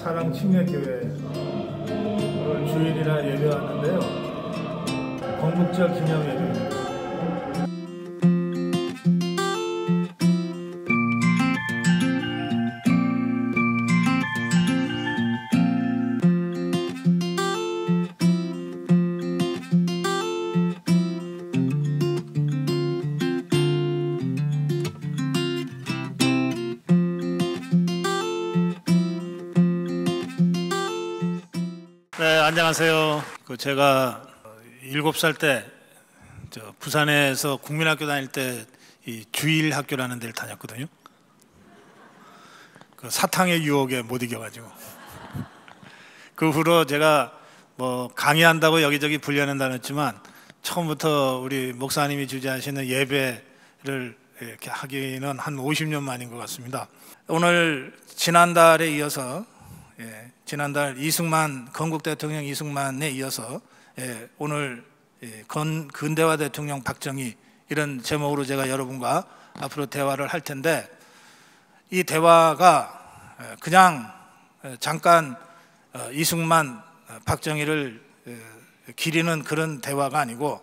사랑침례교회 오늘 주일이라 예배왔는데요. 건국절 기념 예배입니다. 네, 안녕하세요. 제가 7살 때 부산에서 국민학교 다닐 때 이 주일학교라는 데를 다녔거든요. 그 사탕의 유혹에 못 이겨가지고 그 후로 제가 뭐 강의한다고 여기저기 불려는 다녔지만 처음부터 우리 목사님이 주재하시는 예배를 이렇게 하기는 한 50년 만인 것 같습니다. 오늘 지난달에 이어서 지난달 이승만 건국 대통령 이승만에 이어서 오늘 근대화 대통령 박정희 이런 제목으로 제가 여러분과 앞으로 대화를 할 텐데, 이 대화가 그냥 잠깐 이승만 박정희를 기리는 그런 대화가 아니고,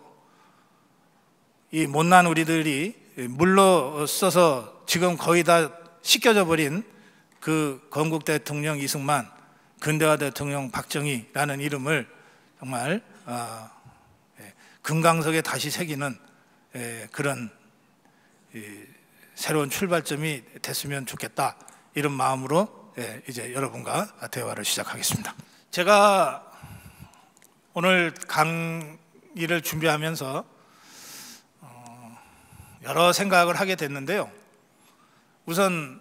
이 못난 우리들이 물러서서 지금 거의 다 씻겨져 버린 그 건국 대통령 이승만, 근대화 대통령 박정희라는 이름을 정말 금강석에 다시 새기는 그런 새로운 출발점이 됐으면 좋겠다, 이런 마음으로 이제 여러분과 대화를 시작하겠습니다. 제가 오늘 강의를 준비하면서 여러 생각을 하게 됐는데요. 우선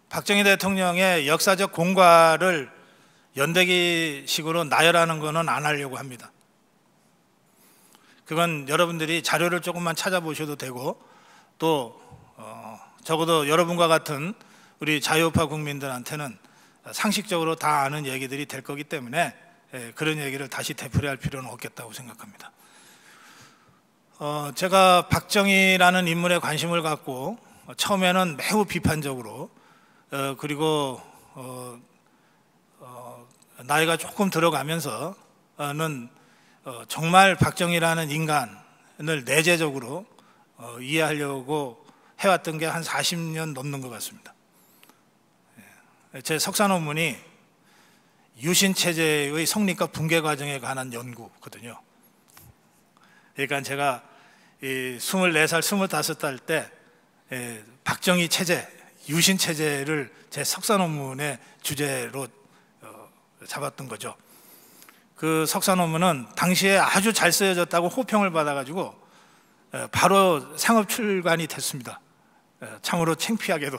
박정희 대통령의 역사적 공과를 연대기식으로 나열하는 것은 안 하려고 합니다. 그건 여러분들이 자료를 조금만 찾아보셔도 되고, 또 적어도 여러분과 같은 우리 자유우파 국민들한테는 상식적으로 다 아는 얘기들이 될 거기 때문에 그런 얘기를 다시 되풀이할 필요는 없겠다고 생각합니다. 제가 박정희라는 인물에 관심을 갖고 처음에는 매우 비판적으로, 그리고 나이가 조금 들어가면서는 정말 박정희라는 인간을 내재적으로 이해하려고 해왔던 게 한 40년 넘는 것 같습니다. 제 석사 논문이 유신체제의 성립과 붕괴 과정에 관한 연구거든요. 그러니까 제가 24살, 25살 때 박정희 체제, 유신체제를 제 석사 논문의 주제로 잡았던 거죠. 그 석사 논문은 당시에 아주 잘 쓰여졌다고 호평을 받아가지고 바로 상업 출간이 됐습니다. 참으로 창피하게도.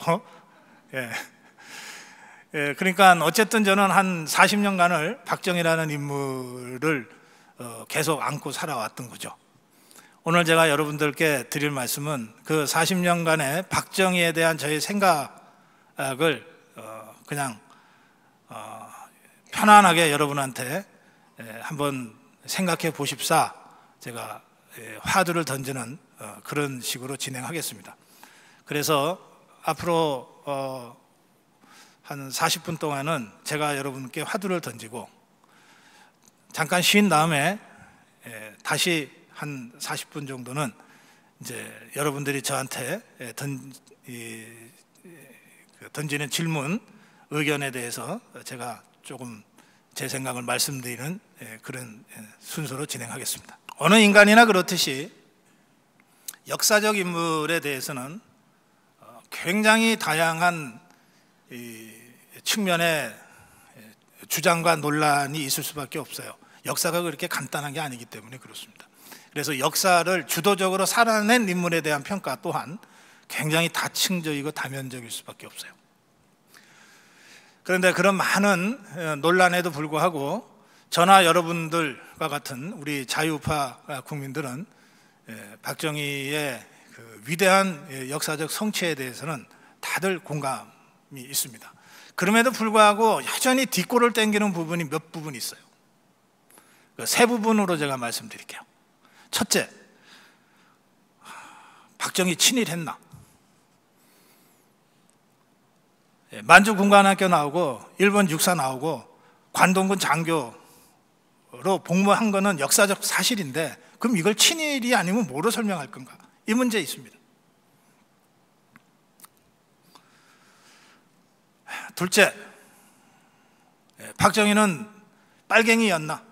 그러니까 어쨌든 저는 한 40년간을 박정희라는 인물을 계속 안고 살아왔던 거죠. 오늘 제가 여러분들께 드릴 말씀은 그 40년간의 박정희에 대한 저의 생각을 그냥 편안하게 여러분한테 한번 생각해 보십사 제가 화두를 던지는 그런 식으로 진행하겠습니다. 그래서 앞으로 한 40분 동안은 제가 여러분께 화두를 던지고, 잠깐 쉰 다음에 다시 한 40분 정도는 이제 여러분들이 저한테 던지는 질문, 의견에 대해서 제가 조금 제 생각을 말씀드리는 그런 순서로 진행하겠습니다. 어느 인간이나 그렇듯이 역사적 인물에 대해서는 굉장히 다양한 측면의 주장과 논란이 있을 수밖에 없어요. 역사가 그렇게 간단한 게 아니기 때문에 그렇습니다. 그래서 역사를 주도적으로 살아낸 인물에 대한 평가 또한 굉장히 다층적이고 다면적일 수밖에 없어요. 그런데 그런 많은 논란에도 불구하고 저나 여러분들과 같은 우리 자유우파 국민들은 박정희의 그 위대한 역사적 성취에 대해서는 다들 공감이 있습니다. 그럼에도 불구하고 여전히 뒷골을 당기는 부분이 몇 부분 있어요. 세 부분으로 제가 말씀드릴게요. 첫째, 박정희 친일했나? 만주 군관학교 나오고 일본 육사 나오고 관동군 장교로 복무한 거는 역사적 사실인데 그럼 이걸 친일이 아니면 뭐로 설명할 건가? 이 문제 있습니다. 둘째, 박정희는 빨갱이였나?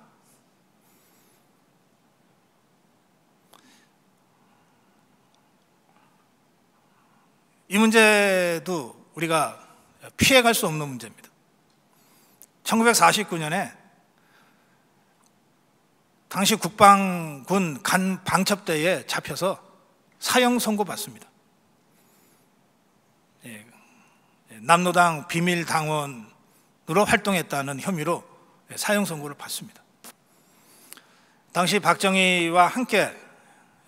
이 문제도 우리가 피해갈 수 없는 문제입니다. 1949년에 당시 국방군 간 방첩대에 잡혀서 사형 선고받습니다. 남로당 비밀당원으로 활동했다는 혐의로 사형 선고를 받습니다. 당시 박정희와 함께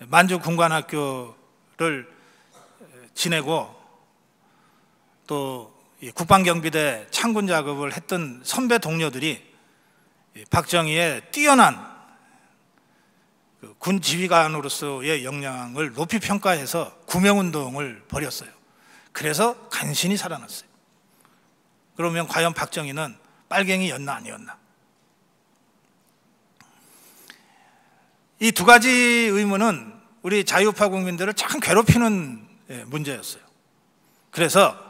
만주 군관학교를 지내고 또 국방경비대 참군 작업을 했던 선배 동료들이 박정희의 뛰어난 군 지휘관으로서의 역량을 높이 평가해서 구명운동을 벌였어요. 그래서 간신히 살아났어요. 그러면 과연 박정희는 빨갱이였나 아니었나? 이 두 가지 의문은 우리 자유파 국민들을 참 괴롭히는 문제였어요. 그래서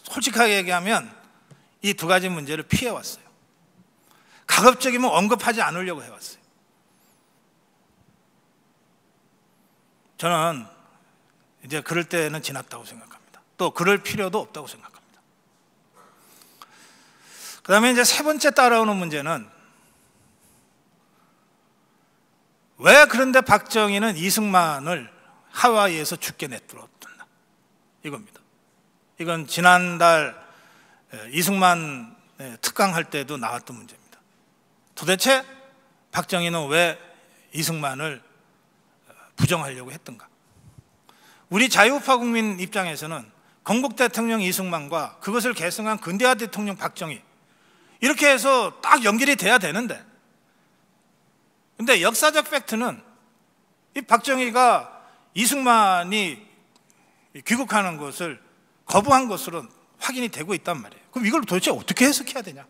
솔직하게 얘기하면 이 두 가지 문제를 피해왔어요. 가급적이면 언급하지 않으려고 해왔어요. 저는 이제 그럴 때는 지났다고 생각합니다. 또 그럴 필요도 없다고 생각합니다. 그 다음에 이제 세 번째 따라오는 문제는 왜 그런데 박정희는 이승만을 하와이에서 죽게 내버렸나? 이겁니다. 이건 지난달 이승만 특강할 때도 나왔던 문제입니다. 도대체 박정희는 왜 이승만을 부정하려고 했던가? 우리 자유파 국민 입장에서는 건국 대통령 이승만과 그것을 계승한 근대화 대통령 박정희 이렇게 해서 딱 연결이 돼야 되는데, 근데 역사적 팩트는 이 박정희가 이승만이 귀국하는 것을 거부한 것으로 확인이 되고 있단 말이에요. 그럼 이걸 도대체 어떻게 해석해야 되냐?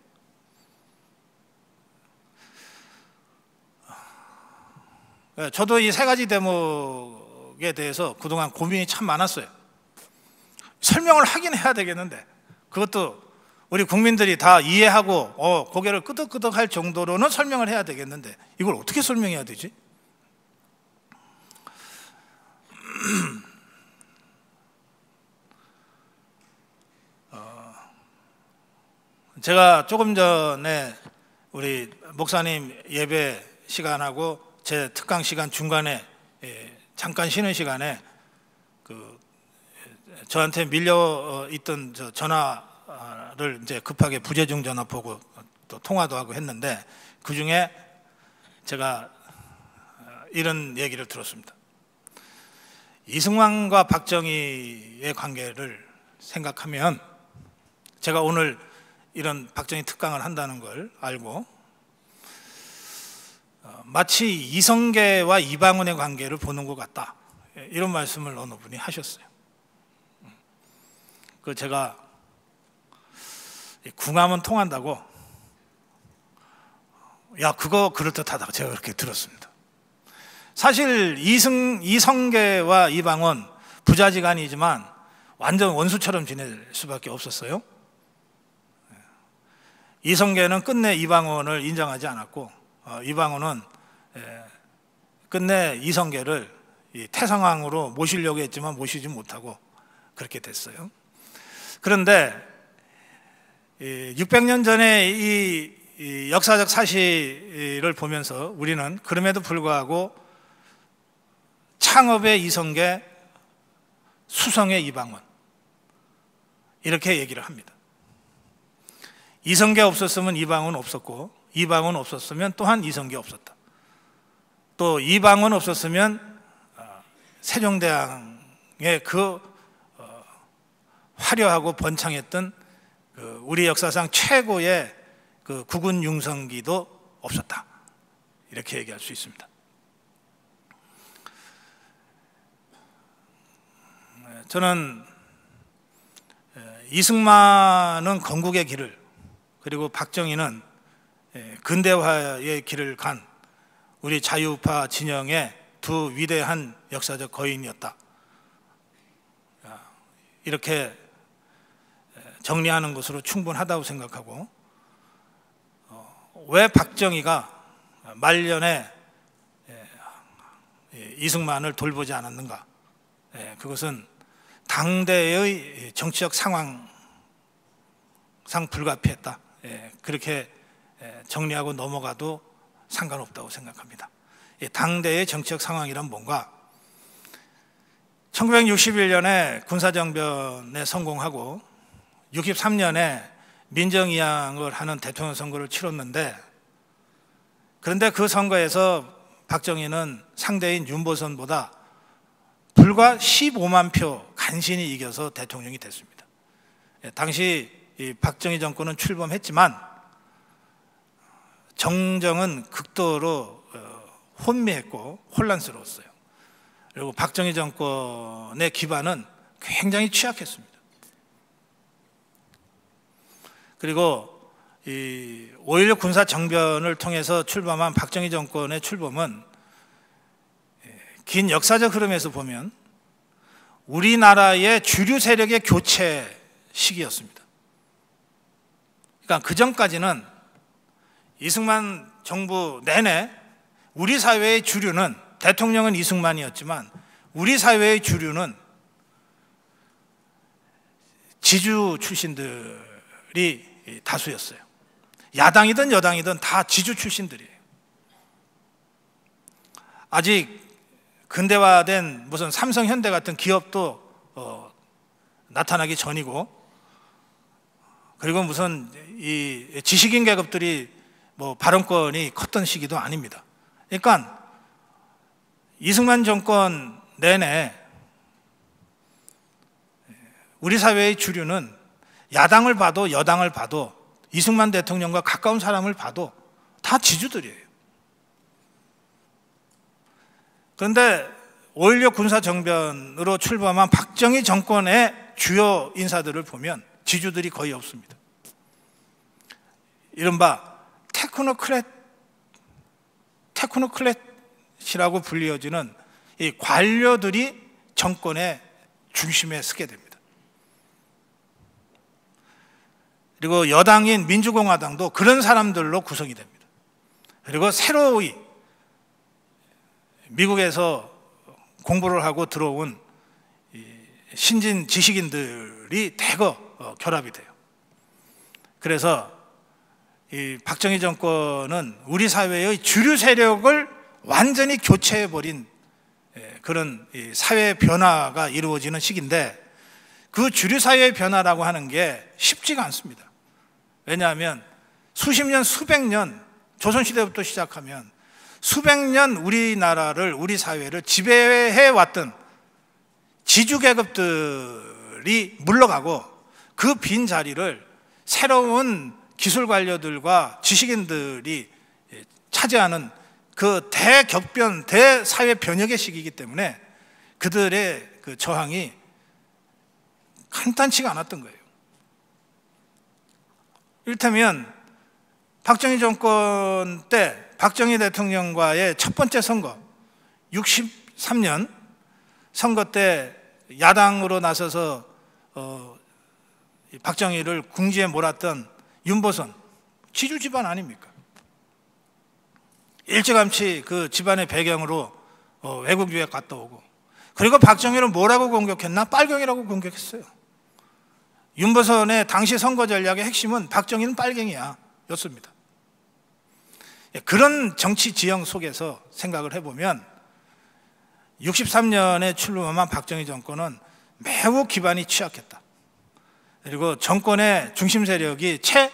저도 이 세 가지 대목에 대해서 그동안 고민이 참 많았어요. 설명을 하긴 해야 되겠는데 그것도 우리 국민들이 다 이해하고 고개를 끄덕끄덕할 정도로는 설명을 해야 되겠는데 이걸 어떻게 설명해야 되지? 제가 조금 전에 우리 목사님 예배 시간하고 제 특강 시간 중간에 잠깐 쉬는 시간에 저한테 밀려 있던 전화를 이제 급하게 부재중 전화 보고 또 통화도 하고 했는데 그 중에 제가 이런 얘기를 들었습니다. 이승만과 박정희의 관계를 생각하면 제가 오늘 이런 박정희 특강을 한다는 걸 알고 마치 이성계와 이방원의 관계를 보는 것 같다, 이런 말씀을 어느 분이 하셨어요. 그 제가 궁하면 통한다고, 야 그거 그럴듯하다고 제가 그렇게 들었습니다. 사실 이성계와 이방원 부자지간이지만 완전 원수처럼 지낼 수밖에 없었어요. 이성계는 끝내 이방원을 인정하지 않았고 이방원은 끝내 이성계를 태상왕으로 모시려고 했지만 모시지 못하고 그렇게 됐어요. 그런데 600년 전에 이 역사적 사실을 보면서 우리는 그럼에도 불구하고 창업의 이성계, 수성의 이방원 이렇게 얘기를 합니다. 이성계 없었으면 이방원 없었고 이방원 없었으면 또한 이성계 없었다. 또 이방원 없었으면 세종대왕의 그 화려하고 번창했던 우리 역사상 최고의 그 국군 융성기도 없었다, 이렇게 얘기할 수 있습니다. 저는 이승만은 건국의 길을, 그리고 박정희는 근대화의 길을 간 우리 자유우파 진영의 두 위대한 역사적 거인이었다. 이렇게 정리하는 것으로 충분하다고 생각하고, 왜 박정희가 말년에 이승만을 돌보지 않았는가? 그것은 당대의 정치적 상황상 불가피했다. 그렇게 정리하고 넘어가도 상관없다고 생각합니다. 당대의 정치적 상황이란 뭔가? 1961년에 군사정변에 성공하고 63년에 민정이양을 하는 대통령 선거를 치렀는데, 그런데 그 선거에서 박정희는 상대인 윤보선보다 불과 15만 표 간신히 이겨서 대통령이 됐습니다. 당시 박정희 정권은 출범했지만 정정은 극도로 혼미했고 혼란스러웠어요. 그리고 박정희 정권의 기반은 굉장히 취약했습니다. 그리고 이 5.16 군사 정변을 통해서 출범한 박정희 정권의 출범은 긴 역사적 흐름에서 보면 우리나라의 주류 세력의 교체 시기였습니다. 그러니까 그 전까지는 이승만 정부 내내 우리 사회의 주류는, 대통령은 이승만이었지만 우리 사회의 주류는 지주 출신들이 다수였어요. 야당이든 여당이든 다 지주 출신들이에요. 아직 근대화된 무슨 삼성, 현대 같은 기업도 나타나기 전이고, 그리고 무슨 이 지식인 계급들이 뭐 발언권이 컸던 시기도 아닙니다. 그러니까 이승만 정권 내내 우리 사회의 주류는 야당을 봐도 여당을 봐도 이승만 대통령과 가까운 사람을 봐도 다 지주들이에요. 그런데 5.16 군사정변으로 출범한 박정희 정권의 주요 인사들을 보면 지주들이 거의 없습니다. 이른바 테크노크렛이라고 불리어지는 이 관료들이 정권의 중심에 서게 됩니다. 그리고 여당인 민주공화당도 그런 사람들로 구성이 됩니다. 그리고 새로이 미국에서 공부를 하고 들어온 신진 지식인들이 대거 결합이 돼요. 그래서 이 박정희 정권은 우리 사회의 주류 세력을 완전히 교체해버린 그런 사회 변화가 이루어지는 시기인데, 그 주류 사회의 변화라고 하는 게 쉽지가 않습니다. 왜냐하면 수십 년, 수백 년, 조선시대부터 시작하면 수백 년 우리나라를, 우리 사회를 지배해왔던 지주계급들이 물러가고 그 빈 자리를 새로운 기술 관료들과 지식인들이 차지하는 그 대격변, 대사회 변혁의 시기이기 때문에 그들의 그 저항이 간단치가 않았던 거예요. 이를테면 박정희 정권 때 박정희 대통령과의 첫 번째 선거, 63년 선거 때 야당으로 나서서 박정희를 궁지에 몰았던 윤보선, 지주 집안 아닙니까? 일찌감치 그 집안의 배경으로 외국 유학 갔다 오고, 그리고 박정희를 뭐라고 공격했나? 빨갱이라고 공격했어요. 윤보선의 당시 선거 전략의 핵심은 박정희는 빨갱이야 였습니다. 그런 정치 지형 속에서 생각을 해보면 63년에 출범한 박정희 정권은 매우 기반이 취약했다. 그리고 정권의 중심 세력이 채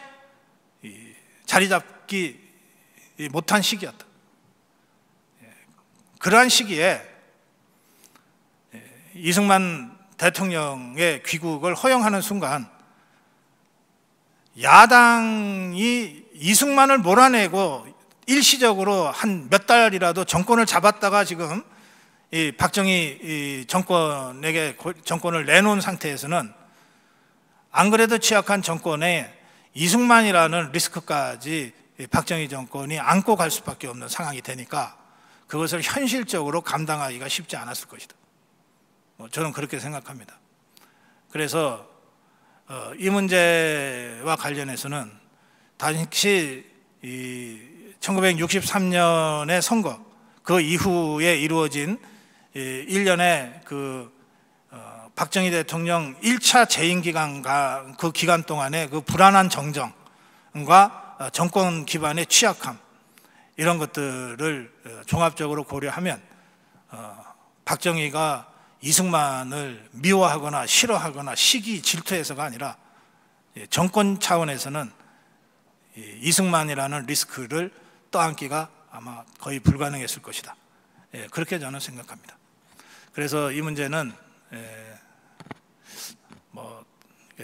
자리 잡기 못한 시기였다. 그러한 시기에 이승만 대통령의 귀국을 허용하는 순간 야당이 이승만을 몰아내고 일시적으로 한 몇 달이라도 정권을 잡았다가 지금 이 박정희 이 정권을 내놓은 상태에서는 안 그래도 취약한 정권에 이승만이라는 리스크까지 박정희 정권이 안고 갈 수밖에 없는 상황이 되니까 그것을 현실적으로 감당하기가 쉽지 않았을 것이다. 저는 그렇게 생각합니다. 그래서 이 문제와 관련해서는 당시 1963년의 선거 그 이후에 이루어진 1년의 박정희 대통령 1차 재임 기간 그 기간 동안의 그 불안한 정정과 정권 기반의 취약함 이런 것들을 종합적으로 고려하면 박정희가 이승만을 미워하거나 싫어하거나 시기 질투해서가 아니라 정권 차원에서는 이승만이라는 리스크를 떠안기가 아마 거의 불가능했을 것이다. 그렇게 저는 생각합니다. 그래서 이 문제는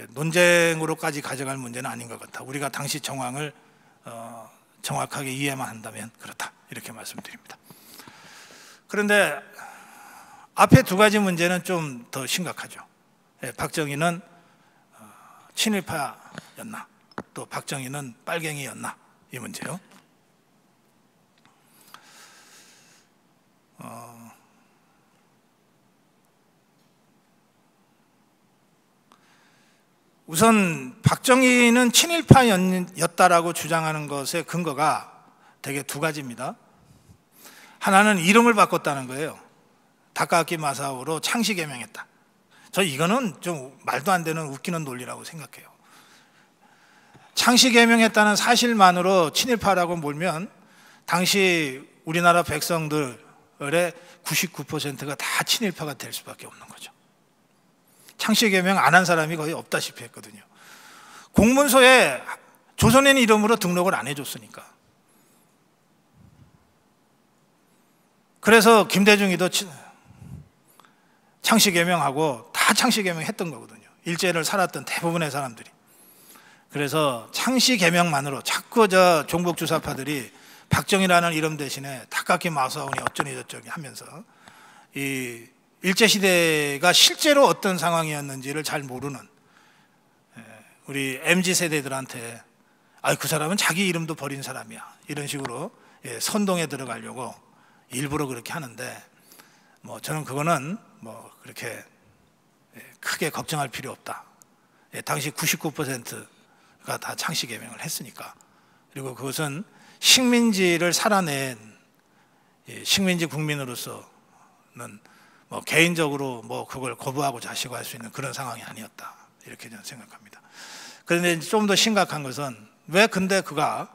논쟁으로까지 가져갈 문제는 아닌 것 같다. 우리가 당시 정황을 정확하게 이해만 한다면 그렇다. 이렇게 말씀드립니다. 그런데 앞에 두 가지 문제는 좀 더 심각하죠. 박정희는 친일파였나, 또 박정희는 빨갱이였나, 이 문제요. 우선 박정희는 친일파였다라고 주장하는 것의 근거가 대개 두 가지입니다. 하나는 이름을 바꿨다는 거예요. 다카아키 마사오로 창씨 개명했다. 저 이거는 좀 말도 안 되는 웃기는 논리라고 생각해요. 창씨 개명했다는 사실만으로 친일파라고 몰면 당시 우리나라 백성들의 99%가 다 친일파가 될 수밖에 없는 거죠. 창씨 개명 안 한 사람이 거의 없다시피 했거든요. 공문서에 조선인 이름으로 등록을 안 해줬으니까. 그래서 김대중이도 창씨 개명하고 다 창씨 개명했던 거거든요. 일제를 살았던 대부분의 사람들이. 그래서 창씨 개명만으로 자꾸 종북 주사파들이 박정희라는 이름 대신에 다카키 마사오니 어쩌니 저쩌니 하면서 이 일제시대가 실제로 어떤 상황이었는지를 잘 모르는 우리 MZ세대들한테 그 사람은 자기 이름도 버린 사람이야 이런 식으로 선동에 들어가려고 일부러 그렇게 하는데 저는 그거는 그렇게 크게 걱정할 필요 없다. 당시 99%가 다 창씨 개명을 했으니까. 그리고 그것은 식민지를 살아낸 식민지 국민으로서는 개인적으로 그걸 거부하고 자시고할 수 있는 그런 상황이 아니었다. 이렇게 저는 생각합니다. 그런데 좀 더 심각한 것은 왜 근데 그가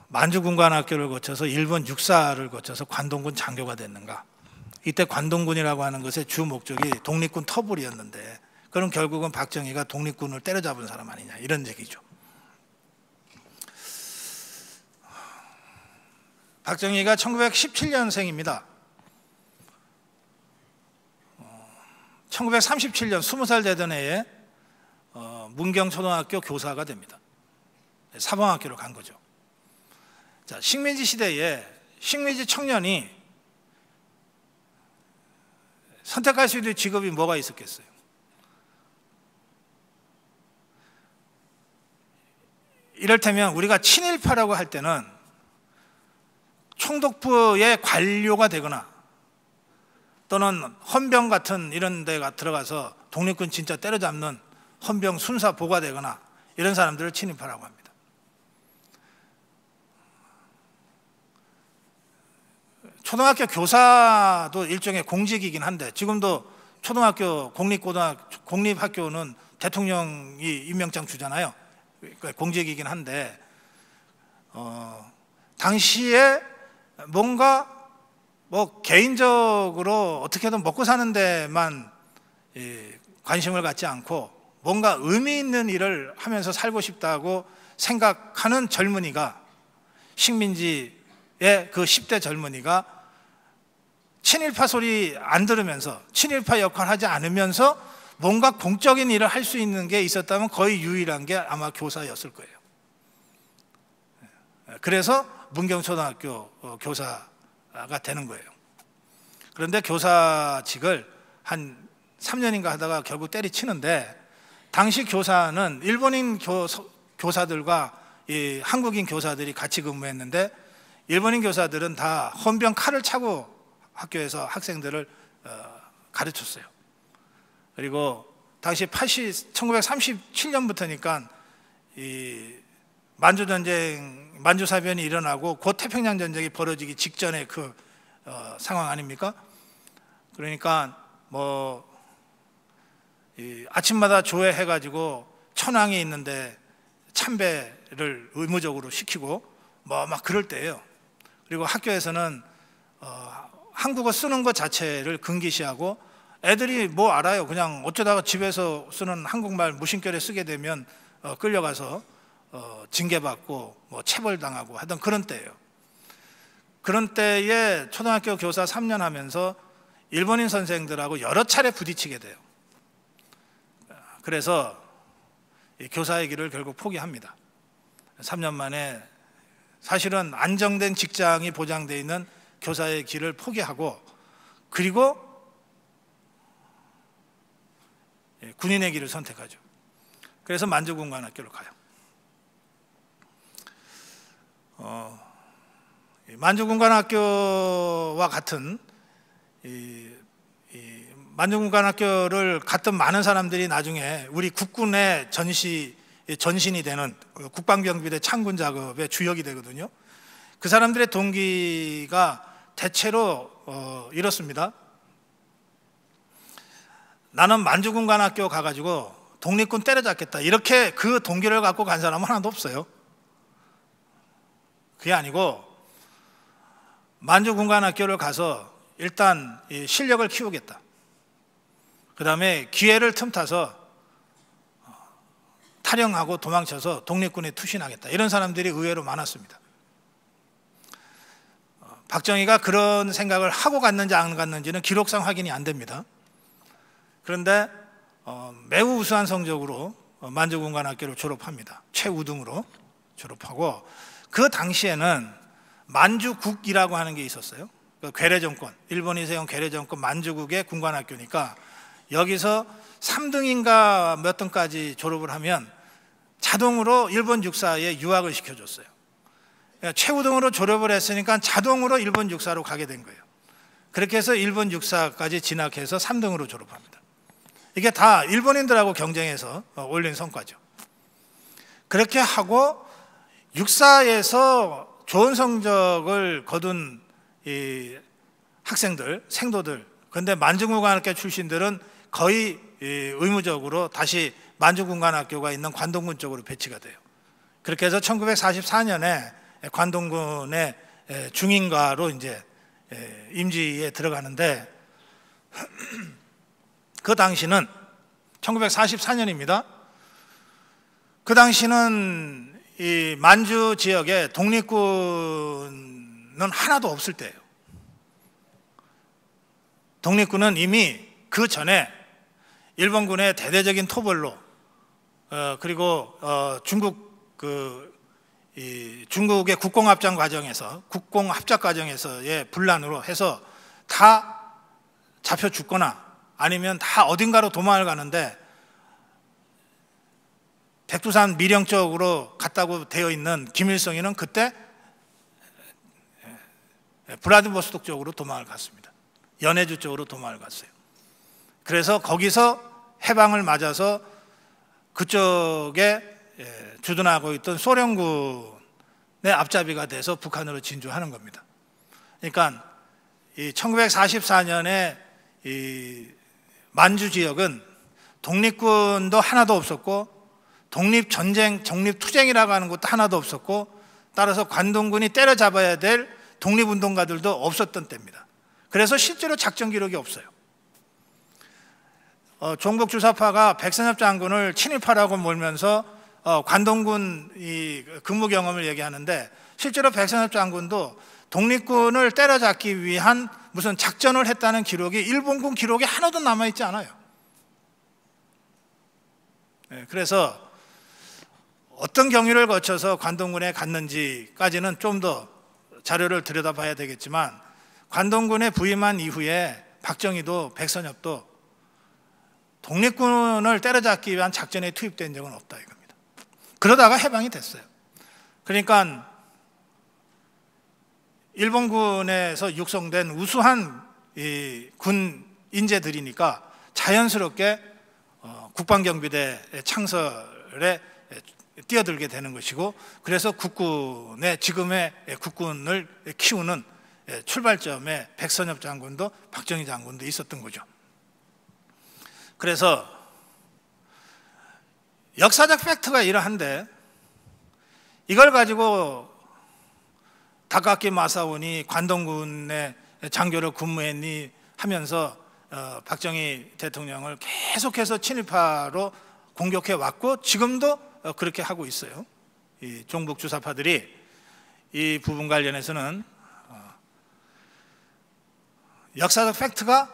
만주군관학교를 거쳐서 일본 육사를 거쳐서 관동군 장교가 됐는가? 이때 관동군이라고 하는 것의 주 목적이 독립군 터불이었는데 그럼 결국은 박정희가 독립군을 때려잡은 사람 아니냐 이런 얘기죠. 박정희가 1917년생입니다. 1937년 20살 되던 해에 문경초등학교 교사가 됩니다. 사범학교로 간 거죠. 자, 식민지 시대에 식민지 청년이 선택할 수 있는 직업이 뭐가 있었겠어요? 이를테면 우리가 친일파라고 할 때는 총독부의 관료가 되거나 또는 헌병 같은 이런 데가 들어가서 독립군 진짜 때려잡는 헌병 순사 보가 되거나 이런 사람들을 친일파라고 합니다. 초등학교 교사도 일종의 공직이긴 한데 지금도 초등학교 공립학교는 대통령이 임명장 주잖아요. 공직이긴 한데 당시에 뭔가 개인적으로 어떻게든 먹고 사는 데만 관심을 갖지 않고 뭔가 의미 있는 일을 하면서 살고 싶다고 생각하는 젊은이가 식민지의 그 10대 젊은이가 친일파 소리 안 들으면서 친일파 역할 하지 않으면서 뭔가 공적인 일을 할 수 있는 게 있었다면 거의 유일한 게 아마 교사였을 거예요. 그래서 문경초등학교 교사가 되는 거예요. 그런데 교사직을 한 3년인가 하다가 결국 때리치는데, 당시 교사는 일본인 교사들과 이 한국인 교사들이 같이 근무했는데, 일본인 교사들은 다 헌병 칼을 차고 학교에서 학생들을 가르쳤어요. 그리고 당시 1937년부터니까 이 만주전쟁, 만주사변이 일어나고 곧 태평양 전쟁이 벌어지기 직전의 그 상황 아닙니까? 그러니까 아침마다 조회해가지고 천황이 있는데 참배를 의무적으로 시키고 막 그럴 때예요. 그리고 학교에서는 한국어 쓰는 것 자체를 금기시하고, 애들이 뭐 알아요. 그냥 어쩌다가 집에서 쓰는 한국말 무심결에 쓰게 되면 끌려가서 징계받고 체벌당하고 하던 그런 때예요. 그런 때에 초등학교 교사 3년 하면서 일본인 선생들하고 여러 차례 부딪히게 돼요. 그래서 교사의 길을 결국 포기합니다. 3년 만에 사실은 안정된 직장이 보장되어 있는 교사의 길을 포기하고, 그리고 군인의 길을 선택하죠. 그래서 만주군관학교를 가요. 만주군관학교와 같은 만주군관학교를 갔던 많은 사람들이 나중에 우리 국군의 전신이 되는 국방병비대 창군 작업의 주역이 되거든요. 그 사람들의 동기가 대체로 이렇습니다. 나는 만주군관학교 가가지고 독립군 때려잡겠다, 이렇게 그 동기를 갖고 간 사람은 하나도 없어요. 그게 아니고 만주군관학교를 가서 일단 실력을 키우겠다, 그 다음에 기회를 틈타서 탈영하고 도망쳐서 독립군에 투신하겠다, 이런 사람들이 의외로 많았습니다. 박정희가 그런 생각을 하고 갔는지 안 갔는지는 기록상 확인이 안 됩니다. 그런데 매우 우수한 성적으로 만주군관학교를 졸업합니다. 최우등으로 졸업하고, 그 당시에는 만주국이라고 하는 게 있었어요. 괴뢰정권, 일본이 세운 괴뢰정권 만주국의 군관학교니까 여기서 3등인가 몇 등까지 졸업을 하면 자동으로 일본 육사에 유학을 시켜줬어요. 최우등으로 졸업을 했으니까 자동으로 일본 육사로 가게 된 거예요. 그렇게 해서 일본 육사까지 진학해서 3등으로 졸업합니다. 이게 다 일본인들하고 경쟁해서 올린 성과죠. 그렇게 하고 육사에서 좋은 성적을 거둔 이 학생들, 생도들, 그런데 만주군관학교 출신들은 거의 의무적으로 다시 만주군관학교가 있는 관동군 쪽으로 배치가 돼요. 그렇게 해서 1944년에 관동군의 중인가로 이제 임지에 들어가는데, 그 당시는 1944년입니다. 그 당시는 이 만주 지역에 독립군은 하나도 없을 때예요. 독립군은 이미 그 전에 일본군의 대대적인 토벌로 그리고 중국의 국공합작 과정에서의 분란으로 해서 다 잡혀 죽거나 아니면 다 어딘가로 도망을 가는데, 백두산 미령 쪽으로 갔다고 되어 있는 김일성이는 그때 블라디보스톡 쪽으로 도망을 갔습니다. 연해주 쪽으로 도망을 갔어요. 그래서 거기서 해방을 맞아서 그쪽에 주둔하고 있던 소련군의 앞잡이가 돼서 북한으로 진주하는 겁니다. 그러니까 이 1944년에 이 만주 지역은 독립군도 하나도 없었고, 독립전쟁, 독립투쟁이라고 하는 것도 하나도 없었고, 따라서 관동군이 때려잡아야 될 독립운동가들도 없었던 때입니다. 그래서 실제로 작전 기록이 없어요. 종북주사파가 백선엽 장군을 친일파라고 몰면서 관동군 이 근무 경험을 얘기하는데, 실제로 백선엽 장군도 독립군을 때려잡기 위한 무슨 작전을 했다는 기록이 일본군 기록에 하나도 남아있지 않아요. 그래서 어떤 경위를 거쳐서 관동군에 갔는지까지는 좀 더 자료를 들여다봐야 되겠지만, 관동군에 부임한 이후에 박정희도 백선엽도 독립군을 때려잡기 위한 작전에 투입된 적은 없다 이겁니다. 그러다가 해방이 됐어요. 그러니까 일본군에서 육성된 우수한 군 인재들이니까 자연스럽게 국방경비대 창설에 뛰어들게 되는 것이고, 그래서 국군의 지금의 국군을 키우는 출발점에 백선엽 장군도 박정희 장군도 있었던 거죠. 그래서 역사적 팩트가 이러한데 이걸 가지고 다카키 마사오니 관동군의 장교로 근무했니 하면서 박정희 대통령을 계속해서 친일파로 공격해 왔고 지금도 그렇게 하고 있어요. 이 종북 주사파들이 이 부분 관련해서는 역사적 팩트가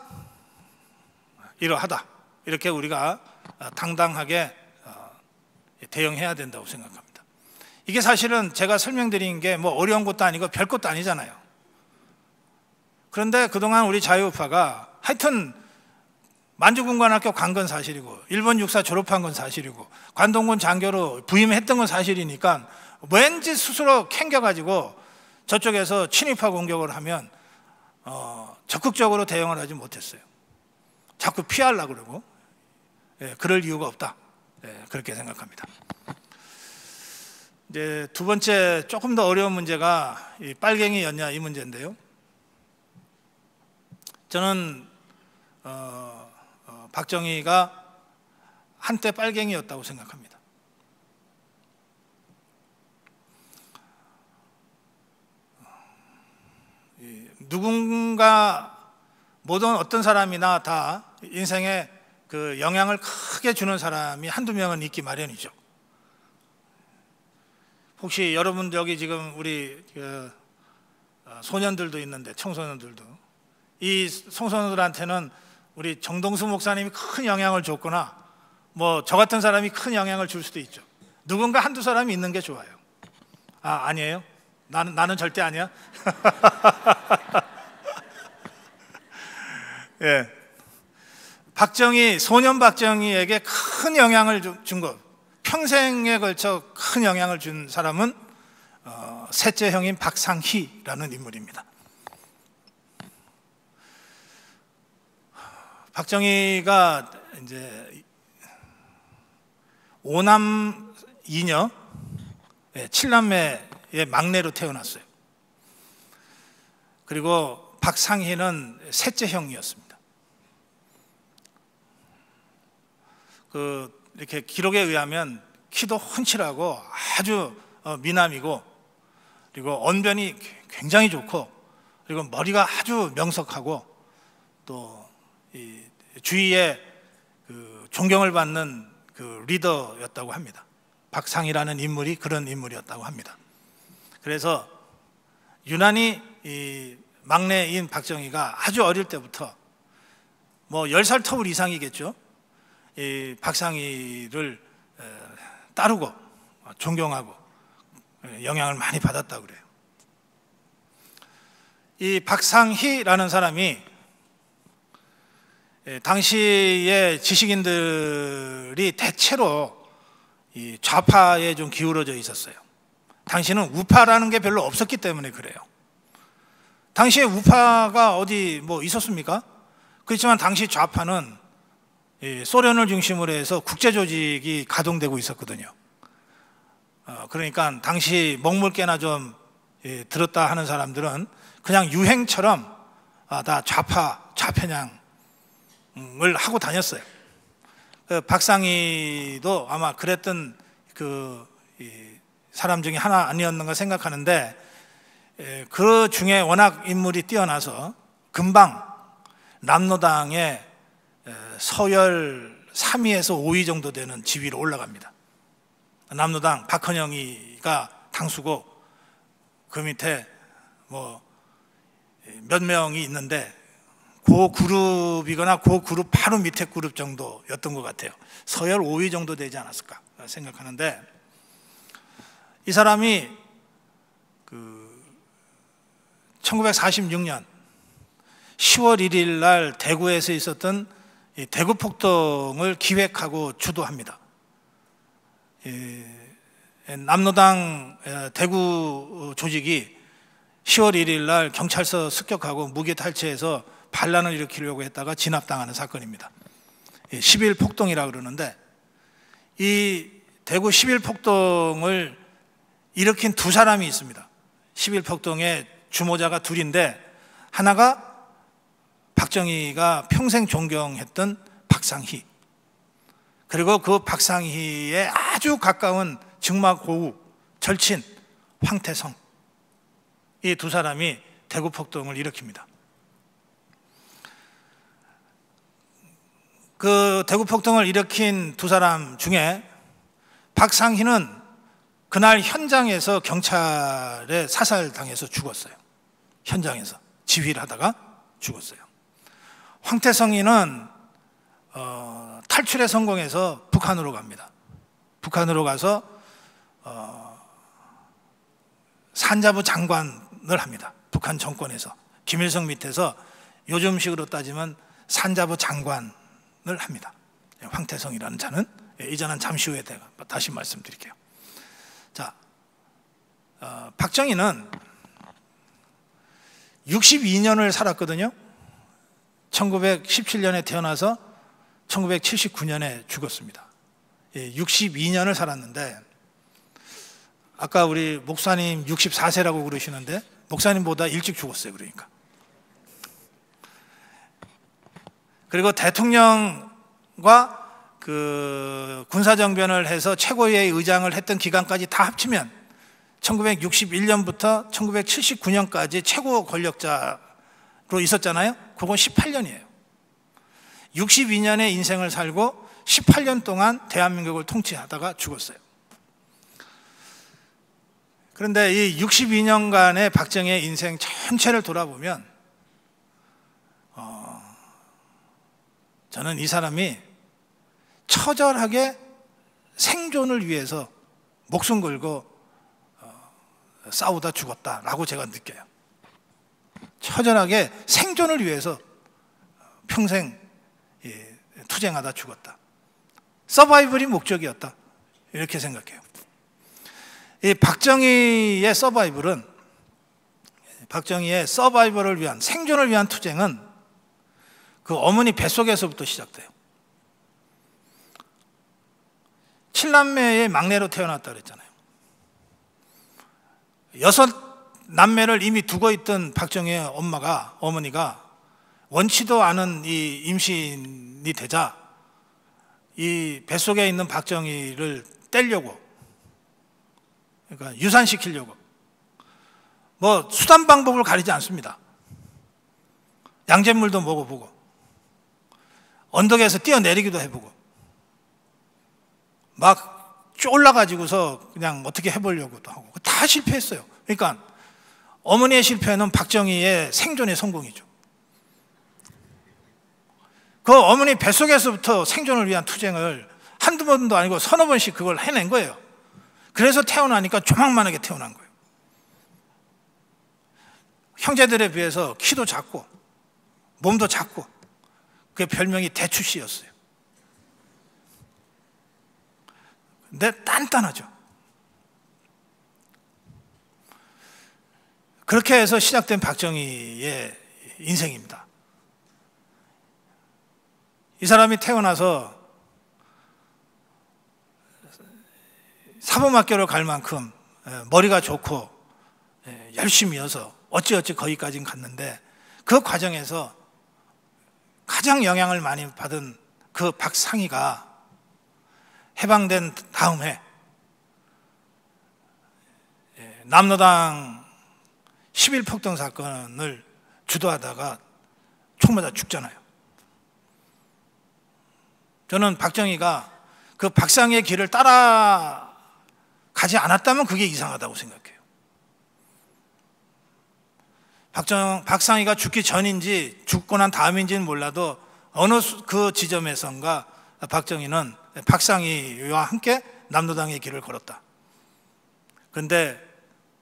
이러하다, 이렇게 우리가 당당하게 대응해야 된다고 생각합니다. 이게 사실은 제가 설명드린 게 뭐 어려운 것도 아니고 별 것도 아니잖아요. 그런데 그동안 우리 자유우파가 하여튼 만주군관학교 간 건 사실이고 일본 육사 졸업한 건 사실이고 관동군 장교로 부임했던 건 사실이니까 왠지 스스로 캥겨가지고 저쪽에서 친일파 공격을 하면 적극적으로 대응을 하지 못했어요. 자꾸 피하려고 그러고 그럴 이유가 없다, 그렇게 생각합니다. 이제 두 번째 조금 더 어려운 문제가 이 빨갱이였냐 이 문제인데요. 저는 박정희가 한때 빨갱이였다고 생각합니다. 누군가 모든 어떤 사람이나 다 인생에 그 영향을 크게 주는 사람이 한두 명은 있기 마련이죠. 혹시 여러분 여기 지금 우리 소년들도 있는데 청소년들도 이 청소년들한테는 우리 정동수 목사님이 큰 영향을 줬거나 뭐 저 같은 사람이 큰 영향을 줄 수도 있죠. 누군가 한두 사람이 있는 게 좋아요. 아니에요? 나는 절대 아니야. 예. 박정희, 소년 박정희에게 큰 영향을 준 것, 평생에 걸쳐 큰 영향을 준 사람은 셋째 형인 박상희라는 인물입니다. 박정희가 이제 5남 2녀, 7남매의 막내로 태어났어요. 그리고 박상희는 셋째 형이었습니다. 이렇게 기록에 의하면 키도 훤칠하고 아주 미남이고, 그리고 언변이 굉장히 좋고, 그리고 머리가 아주 명석하고, 또 이 주위에 그 존경을 받는 그 리더였다고 합니다. 박상희라는 인물이 그런 인물이었다고 합니다. 그래서 유난히 이 막내인 박정희가 아주 어릴 때부터 뭐 10살 터울 이상이겠죠. 이 박상희를 따르고 존경하고 영향을 많이 받았다고 그래요. 이 박상희라는 사람이 당시의 지식인들이 대체로 이 좌파에 좀 기울어져 있었어요. 당시는 우파라는 게 별로 없었기 때문에 그래요. 당시에 우파가 어디 뭐 있었습니까? 그렇지만 당시 좌파는 소련을 중심으로 해서 국제조직이 가동되고 있었거든요. 그러니까 당시 먹물개나 좀 들었다 하는 사람들은 그냥 유행처럼 다 좌편향을 하고 다녔어요. 박상희도 아마 그랬던 그 사람 중에 하나 아니었는가 생각하는데, 그 중에 워낙 인물이 뛰어나서 금방 남로당의 서열 3위에서 5위 정도 되는 지위로 올라갑니다. 남로당 박헌영이가 당수고, 그 밑에 뭐 몇 명이 있는데 그 그룹이거나 그 그룹 바로 밑에 그룹 정도였던 것 같아요. 서열 5위 정도 되지 않았을까 생각하는데, 이 사람이 1946년 10월 1일 날 대구에서 있었던 이 대구 폭동을 기획하고 주도합니다. 남로당 대구 조직이 10월 1일 날 경찰서 습격하고 무기 탈취해서 반란을 일으키려고 했다가 진압당하는 사건입니다. 10일 폭동이라고 그러는데, 이 대구 10일 폭동을 일으킨 두 사람이 있습니다. 10일 폭동의 주모자가 둘인데, 하나가 박정희가 평생 존경했던 박상희, 그리고 그 박상희의 아주 가까운 증마고우 절친 황태성, 이 두 사람이 대구 폭동을 일으킵니다. 그 대구 폭동을 일으킨 두 사람 중에 박상희는 그날 현장에서 경찰에 사살당해서 죽었어요. 현장에서 지휘를 하다가 죽었어요. 황태성이는 탈출에 성공해서 북한으로 갑니다. 북한으로 가서 산자부 장관을 합니다. 북한 정권에서 김일성 밑에서 요즘식으로 따지면 산자부 장관을 합니다. 황태성이라는 자는, 이 자는 잠시 후에 다시 말씀드릴게요. 자, 박정희는 62년을 살았거든요. 1917년에 태어나서 1979년에 죽었습니다. 62년을 살았는데, 아까 우리 목사님 64세라고 그러시는데 목사님보다 일찍 죽었어요. 그러니까. 그리고 대통령과 그 군사정변을 해서 최고위의 의장을 했던 기간까지 다 합치면 1961년부터 1979년까지 최고 권력자로 있었잖아요. 그건 18년이에요. 62년의 인생을 살고 18년 동안 대한민국을 통치하다가 죽었어요. 그런데 이 62년간의 박정희의 인생 전체를 돌아보면 저는 이 사람이 처절하게 생존을 위해서 목숨 걸고 싸우다 죽었다라고 제가 느껴요. 처절하게 생존을 위해서 평생 투쟁하다 죽었다. 서바이벌이 목적이었다, 이렇게 생각해요. 이 박정희의 서바이벌을 위한, 생존을 위한 투쟁은 그 어머니 뱃속에서부터 시작돼요. 7남매의 막내로 태어났다 그랬잖아요. 6남매를 이미 두고 있던 박정희의 어머니가 원치도 않은 이 임신이 되자 이 뱃속에 있는 박정희를 떼려고, 그러니까 유산시키려고 뭐 수단 방법을 가리지 않습니다. 양잿물도 먹어보고 언덕에서 뛰어내리기도 해보고 막 쫄라가지고서 그냥 어떻게 해보려고도 하고 다 실패했어요. 그러니까 어머니의 실패는 박정희의 생존의 성공이죠. 그 어머니 뱃속에서부터 생존을 위한 투쟁을 한두 번도 아니고 서너 번씩 그걸 해낸 거예요. 그래서 태어나니까 조망만하게 태어난 거예요. 형제들에 비해서 키도 작고 몸도 작고, 그 별명이 대추씨였어요. 근데 단단하죠. 그렇게 해서 시작된 박정희의 인생입니다. 이 사람이 태어나서 사범학교를 갈 만큼 머리가 좋고 열심히여서 어찌어찌 거기까지 갔는데, 그 과정에서 가장 영향을 많이 받은 그 박상희가 해방된 다음 해 남로당 10일 폭동 사건을 주도하다가 총 맞아 죽잖아요. 저는 박정희가 그 박상희의 길을 따라가지 않았다면 그게 이상하다고 생각해요. 박상희가 죽기 전인지 죽고 난 다음인지는 몰라도 어느 그 지점에선가 박정희는 박상희와 함께 남로당의 길을 걸었다. 그런데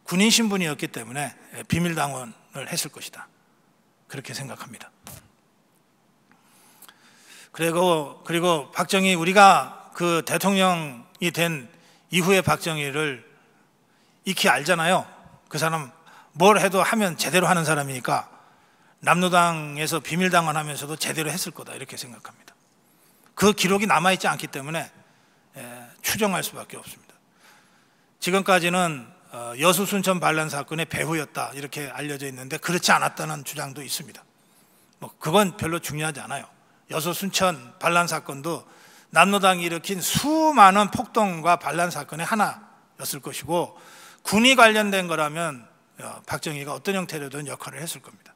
군인 신분이었기 때문에 비밀당원을 했을 것이다. 그렇게 생각합니다. 그리고 박정희, 우리가 그 대통령이 된 이후에 박정희를 익히 알잖아요. 그 사람 뭘 해도 하면 제대로 하는 사람이니까 남로당에서 비밀당원하면서도 제대로 했을 거다 이렇게 생각합니다. 그 기록이 남아있지 않기 때문에 추정할 수밖에 없습니다. 지금까지는 여수 순천 반란 사건의 배후였다 이렇게 알려져 있는데 그렇지 않았다는 주장도 있습니다. 그건 별로 중요하지 않아요. 여수 순천 반란 사건도 남로당이 일으킨 수많은 폭동과 반란 사건의 하나였을 것이고 군이 관련된 거라면 박정희가 어떤 형태로든 역할을 했을 겁니다.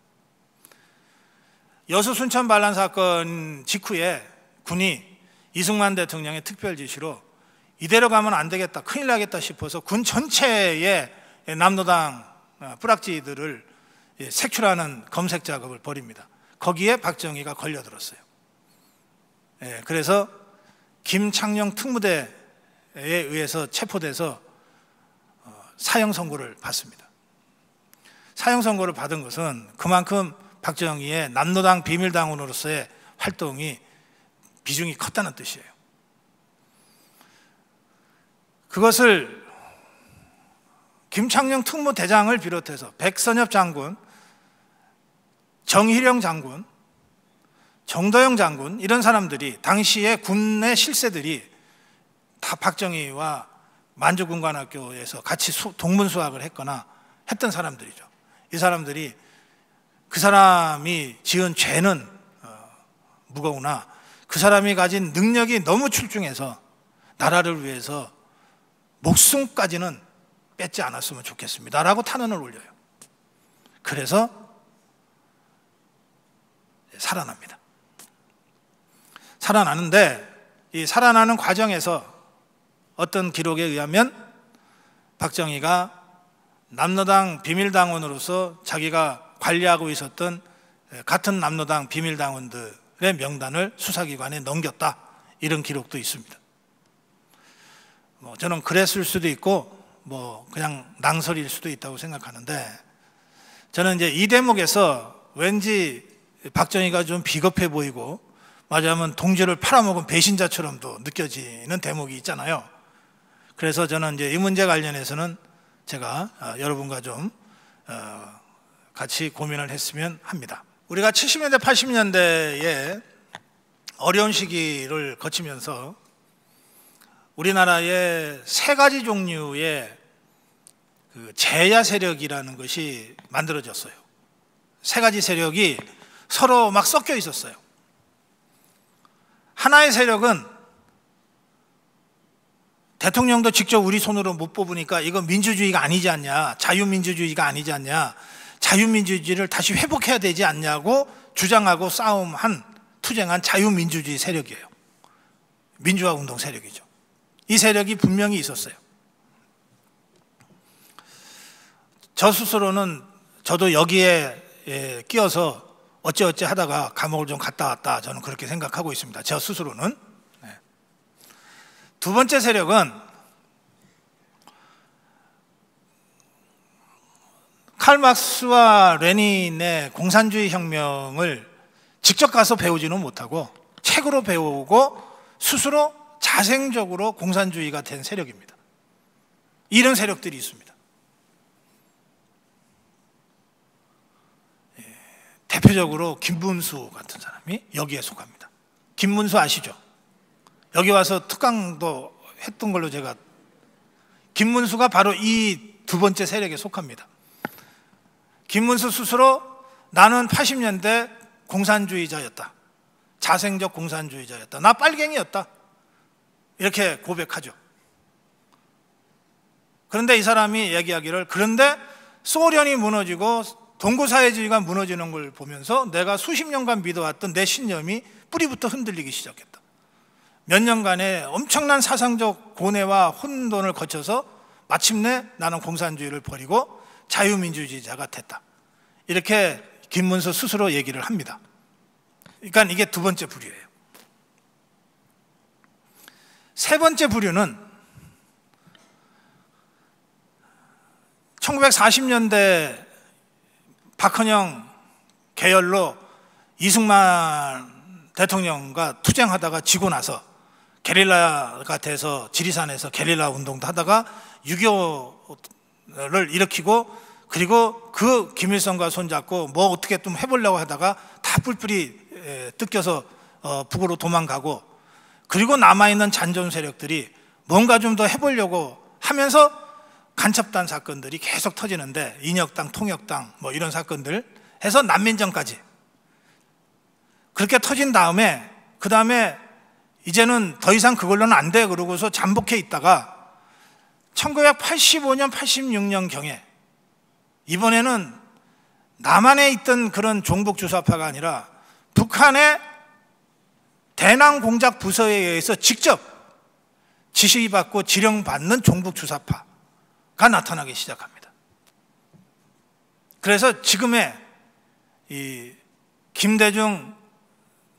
여수 순천 반란 사건 직후에 군이 이승만 대통령의 특별 지시로 이대로 가면 안 되겠다, 큰일 나겠다 싶어서 군 전체의 남로당 뿌락지들을 색출하는 검색 작업을 벌입니다. 거기에 박정희가 걸려들었어요. 그래서 김창룡 특무대에 의해서 체포돼서 사형 선고를 받습니다. 사형 선고를 받은 것은 그만큼 박정희의 남로당 비밀당원으로서의 활동이 비중이 컸다는 뜻이에요. 그것을 김창룡 특무대장을 비롯해서 백선엽 장군, 정희령 장군, 정도영 장군 이런 사람들이 당시에 군의 실세들이 다 박정희와 만주군관학교에서 같이 동문수학을 했거나 했던 사람들이죠. 이 사람들이 그 사람이 지은 죄는 무거우나 그 사람이 가진 능력이 너무 출중해서 나라를 위해서 목숨까지는 뺏지 않았으면 좋겠습니다 라고 탄원을 올려요. 그래서 살아납니다. 살아나는데 이 살아나는 과정에서 어떤 기록에 의하면 박정희가 남로당 비밀당원으로서 자기가 관리하고 있었던 같은 남로당 비밀당원들의 명단을 수사기관에 넘겼다 이런 기록도 있습니다. 저는 그랬을 수도 있고 그냥 낭설일 수도 있다고 생각하는데 저는 이제 이 대목에서 왠지 박정희가 좀 비겁해 보이고 말하자면 동지를 팔아먹은 배신자처럼도 느껴지는 대목이 있잖아요. 그래서 저는 이제 이 문제 관련해서는 제가 여러분과 좀 같이 고민을 했으면 합니다. 우리가 70년대, 80년대에 어려운 시기를 거치면서 우리나라에 세 가지 종류의 그 재야 세력이라는 것이 만들어졌어요. 세 가지 세력이 서로 막 섞여 있었어요. 하나의 세력은 대통령도 직접 우리 손으로 못 뽑으니까 이거 민주주의가 아니지 않냐, 자유민주주의가 아니지 않냐, 자유민주주의를 다시 회복해야 되지 않냐고 주장하고 투쟁한 자유민주주의 세력이에요. 민주화운동 세력이죠. 이 세력이 분명히 있었어요. 저 스스로는 저도 여기에 끼어서 어찌어찌 하다가 감옥을 좀 갔다 왔다 저는 그렇게 생각하고 있습니다. 저 스스로는. 두 번째 세력은 칼 막스와 레닌의 공산주의 혁명을 직접 가서 배우지는 못하고 책으로 배우고 스스로 자생적으로 공산주의가 된 세력입니다. 이런 세력들이 있습니다. 대표적으로 김문수 같은 사람이 여기에 속합니다. 김문수 아시죠? 여기 와서 특강도 했던 걸로 제가, 김문수가 바로 이 두 번째 세력에 속합니다. 김문수 스스로 나는 80년대 공산주의자였다, 자생적 공산주의자였다, 나 빨갱이였다 이렇게 고백하죠. 그런데 이 사람이 얘기하기를, 그런데 소련이 무너지고 동구사회주의가 무너지는 걸 보면서 내가 수십 년간 믿어왔던 내 신념이 뿌리부터 흔들리기 시작했다. 몇 년간의 엄청난 사상적 고뇌와 혼돈을 거쳐서 마침내 나는 공산주의를 버리고 자유민주주의자가 됐다. 이렇게 김문수 스스로 얘기를 합니다. 그러니까 이게 두 번째 부류예요. 세 번째 부류는 1940년대 박헌영 계열로 이승만 대통령과 투쟁하다가 지고 나서 게릴라가 돼서 지리산에서 게릴라 운동도 하다가 6.25를 일으키고, 그리고 그 김일성과 손잡고 뭐 어떻게 좀 해보려고 하다가 다 뿔뿔이 뜯겨서 북으로 도망가고, 그리고 남아있는 잔존 세력들이 뭔가 좀 더 해보려고 하면서 간첩단 사건들이 계속 터지는데, 인혁당, 통역당 뭐 이런 사건들 해서 난민전까지 그렇게 터진 다음에, 그 다음에 이제는 더 이상 그걸로는 안 돼 그러고서 잠복해 있다가 1985년, 86년경에 이번에는 남한에 있던 그런 종북주사파가 아니라 북한의 대남 공작 부서에 의해서 직접 지시받고 지령받는 종북주사파가 나타나기 시작합니다. 그래서 지금의 이 김대중,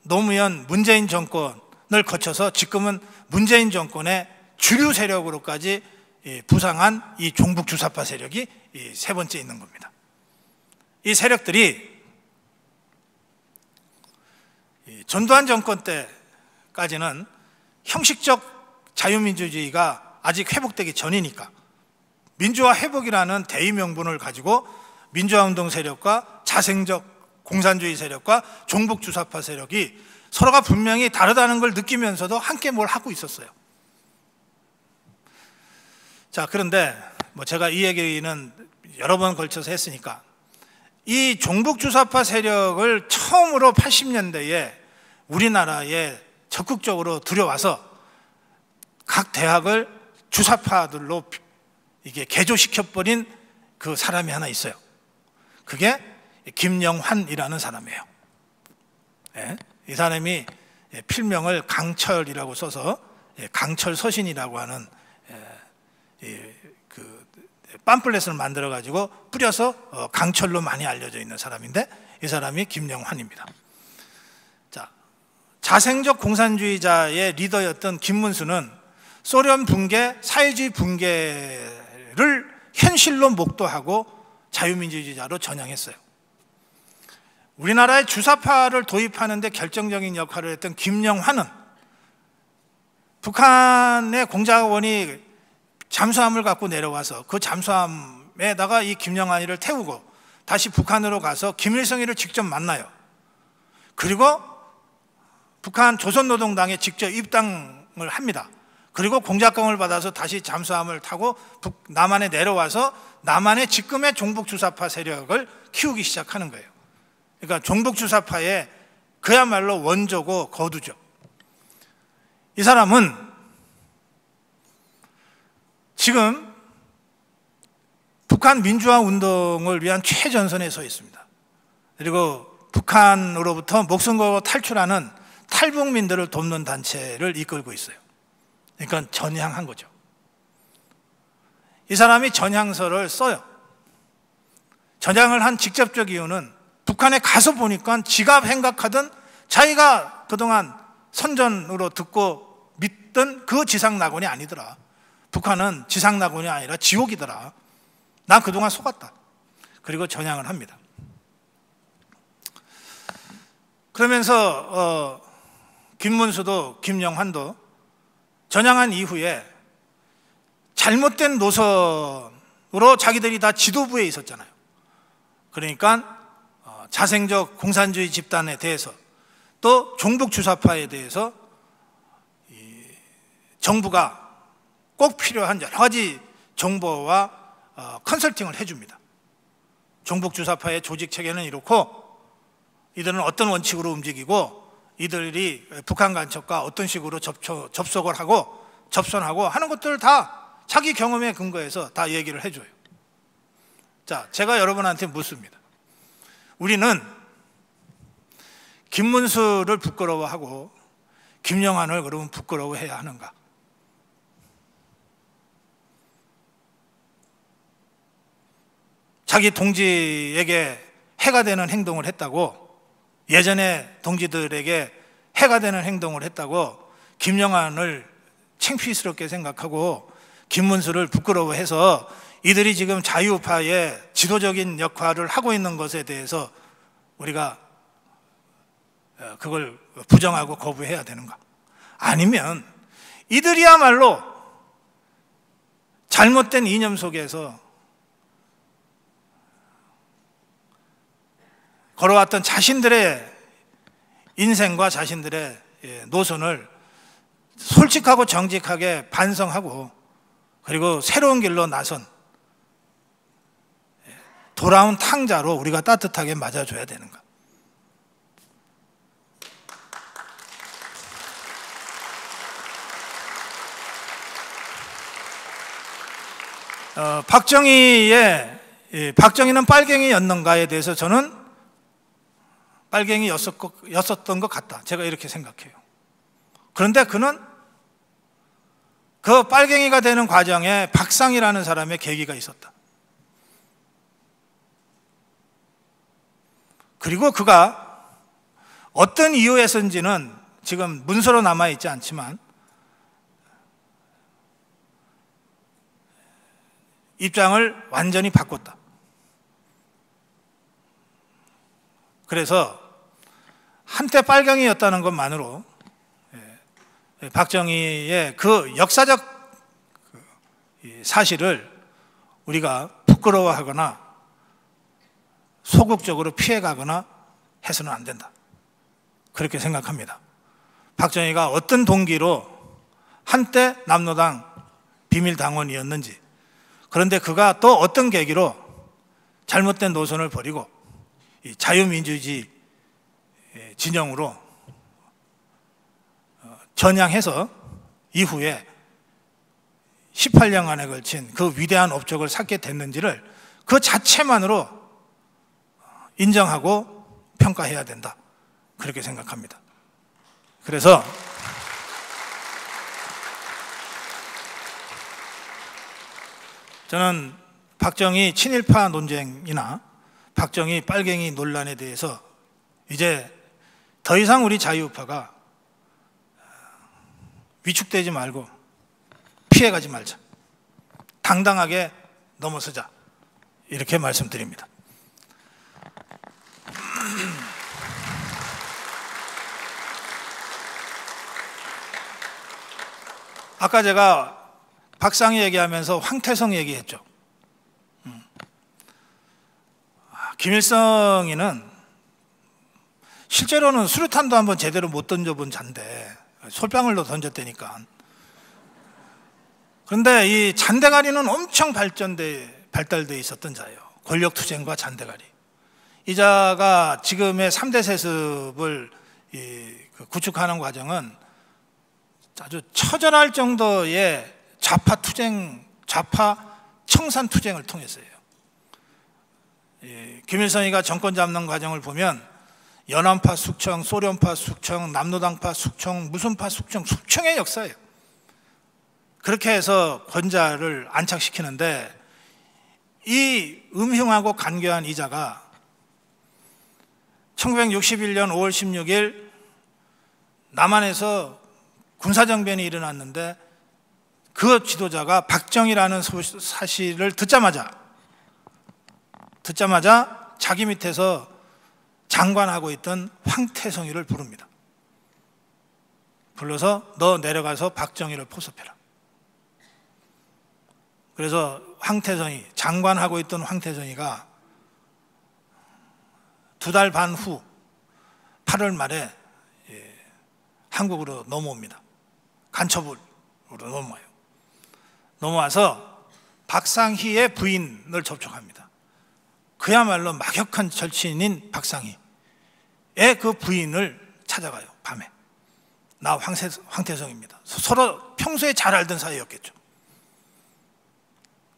노무현, 문재인 정권을 거쳐서 지금은 문재인 정권의 주류 세력으로까지 부상한 이 종북주사파 세력이 이 세 번째 있는 겁니다. 이 세력들이 전두환 정권 때까지는 형식적 자유민주주의가 아직 회복되기 전이니까 민주화 회복이라는 대의 명분을 가지고 민주화운동 세력과 자생적 공산주의 세력과 종북주사파 세력이 서로가 분명히 다르다는 걸 느끼면서도 함께 뭘 하고 있었어요. 자, 그런데 뭐 제가 이 얘기는 여러 번 걸쳐서 했으니까, 이 종북주사파 세력을 처음으로 80년대에 우리나라에 적극적으로 들여와서 각 대학을 주사파들로 이게 개조시켜버린 그 사람이 하나 있어요. 그게 김영환이라는 사람이에요. 예? 이 사람이 필명을 강철이라고 써서 강철 서신이라고 하는 그 팜플렛을 만들어 가지고 뿌려서 강철로 많이 알려져 있는 사람인데, 이 사람이 김영환입니다. 자, 자생적 공산주의자의 리더였던 김문수는 소련 붕괴, 사회주의 붕괴를 현실로 목도하고 자유민주주의자로 전향했어요. 우리나라의 주사파를 도입하는 데 결정적인 역할을 했던 김영환은 북한의 공작원이 잠수함을 갖고 내려와서 그 잠수함에다가 이 김영환이를 태우고 다시 북한으로 가서 김일성이를 직접 만나요. 그리고 북한 조선노동당에 직접 입당을 합니다. 그리고 공작금을 받아서 다시 잠수함을 타고 남한에 내려와서 남한의 지금의 종북주사파 세력을 키우기 시작하는 거예요. 그러니까 종북주사파의 그야말로 원조고 거두죠. 이 사람은 지금 북한 민주화 운동을 위한 최전선에 서 있습니다. 그리고 북한으로부터 목숨 걸고 탈출하는 탈북민들을 돕는 단체를 이끌고 있어요. 그러니까 전향한 거죠. 이 사람이 전향서를 써요. 전향을 한 직접적 이유는 북한에 가서 보니까 지가 생각하던, 자기가 그동안 선전으로 듣고 믿던 그 지상낙원이 아니더라. 북한은 지상낙원이 아니라 지옥이더라. 난 그동안 속았다. 그리고 전향을 합니다. 그러면서 김문수도 김영환도 전향한 이후에 잘못된 노선으로 자기들이 다 지도부에 있었잖아요. 그러니까 자생적 공산주의 집단에 대해서 또 종북주사파에 대해서 정부가 꼭 필요한 여러 가지 정보와 컨설팅을 해줍니다. 종북주사파의 조직 체계는 이렇고, 이들은 어떤 원칙으로 움직이고, 이들이 북한 간첩과 어떤 식으로 접속을 하고 접선하고 하는 것들을 다 자기 경험에 근거해서 다 얘기를 해줘요. 자, 제가 여러분한테 묻습니다. 우리는 김문수를 부끄러워하고 김영환을 그러면 부끄러워해야 하는가? 자기 동지에게 해가 되는 행동을 했다고, 예전에 동지들에게 해가 되는 행동을 했다고 김영환을 창피스럽게 생각하고 김문수를 부끄러워해서 이들이 지금 자유파의 지도적인 역할을 하고 있는 것에 대해서 우리가 그걸 부정하고 거부해야 되는가? 아니면 이들이야말로 잘못된 이념 속에서 걸어왔던 자신들의 인생과 자신들의 노선을 솔직하고 정직하게 반성하고 그리고 새로운 길로 나선 돌아온 탕자로 우리가 따뜻하게 맞아줘야 되는가? 박정희는 빨갱이였는가에 대해서 저는 빨갱이였었던 것 같다. 제가 이렇게 생각해요. 그런데 그는 그 빨갱이가 되는 과정에 박상이라는 사람의 계기가 있었다. 그리고 그가 어떤 이유에서인지는 지금 문서로 남아있지 않지만 입장을 완전히 바꿨다. 그래서 한때 빨갱이였다는 것만으로 박정희의 그 역사적 사실을 우리가 부끄러워하거나 소극적으로 피해가거나 해서는 안 된다. 그렇게 생각합니다. 박정희가 어떤 동기로 한때 남로당 비밀당원이었는지, 그런데 그가 또 어떤 계기로 잘못된 노선을 버리고 이 자유민주주의 진영으로 전향해서 이후에 18년간에 걸친 그 위대한 업적을 쌓게 됐는지를 그 자체만으로 인정하고 평가해야 된다. 그렇게 생각합니다. 그래서 저는 박정희 친일파 논쟁이나 박정희 빨갱이 논란에 대해서 이제 더 이상 우리 자유우파가 위축되지 말고 피해가지 말자. 당당하게 넘어서자. 이렇게 말씀드립니다. 아까 제가 박상희 얘기하면서 황태성 얘기했죠. 김일성이는 실제로는 수류탄도 한번 제대로 못 던져본 잔데 솔방울로 던졌다니까. 그런데 이 잔대가리는 엄청 발달되어 있었던 자예요. 권력투쟁과 잔대가리. 이 자가 지금의 3대 세습을 구축하는 과정은 아주 처절할 정도의 좌파 청산 투쟁을 통했어요. 김일성이가 정권 잡는 과정을 보면 연안파 숙청, 소련파 숙청, 남로당파 숙청, 무슨파 숙청, 숙청의 역사예요. 그렇게 해서 권자를 안착시키는데 이 음흉하고 간교한 이자가 1961년 5월 16일 남한에서 군사정변이 일어났는데 그 지도자가 박정희라는 사실을 듣자마자 자기 밑에서 장관하고 있던 황태성이를 부릅니다. 불러서 너 내려가서 박정희를 포섭해라. 그래서 황태성이, 장관하고 있던 황태성이가 2달 반 후 8월 말에 한국으로 넘어옵니다. 간첩으로 넘어와요. 넘어와서 박상희의 부인을 접촉합니다. 그야말로 막역한 절친인 박상희의 그 부인을 찾아가요. 밤에. 나 황태성입니다. 서로 평소에 잘 알던 사이였겠죠.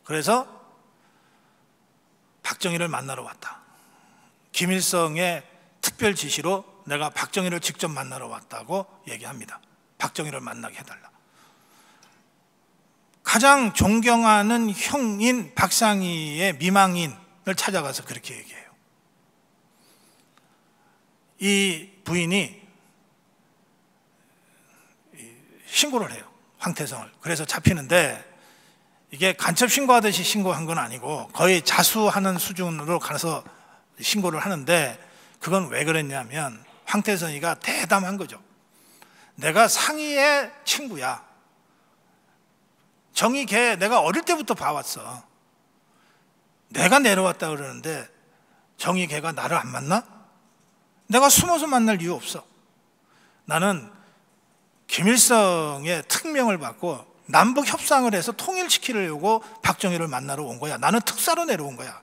그래서 박정희를 만나러 왔다. 김일성의 특별 지시로 내가 박정희를 직접 만나러 왔다고 얘기합니다. 박정희를 만나게 해달라. 가장 존경하는 형인 박상희의 미망인을 찾아가서 그렇게 얘기해요. 이 부인이 신고를 해요. 황태성을. 그래서 잡히는데 이게 간첩 신고하듯이 신고한 건 아니고 거의 자수하는 수준으로 가서 신고를 하는데 그건 왜 그랬냐면 황태성이가 대담한 거죠. 내가 상희의 친구야. 정의 걔 내가 어릴 때부터 봐왔어. 내가 내려왔다 그러는데 정의 걔가 나를 안 만나? 내가 숨어서 만날 이유 없어. 나는 김일성의 특명을 받고 남북 협상을 해서 통일시키려고 박정희를 만나러 온 거야. 나는 특사로 내려온 거야.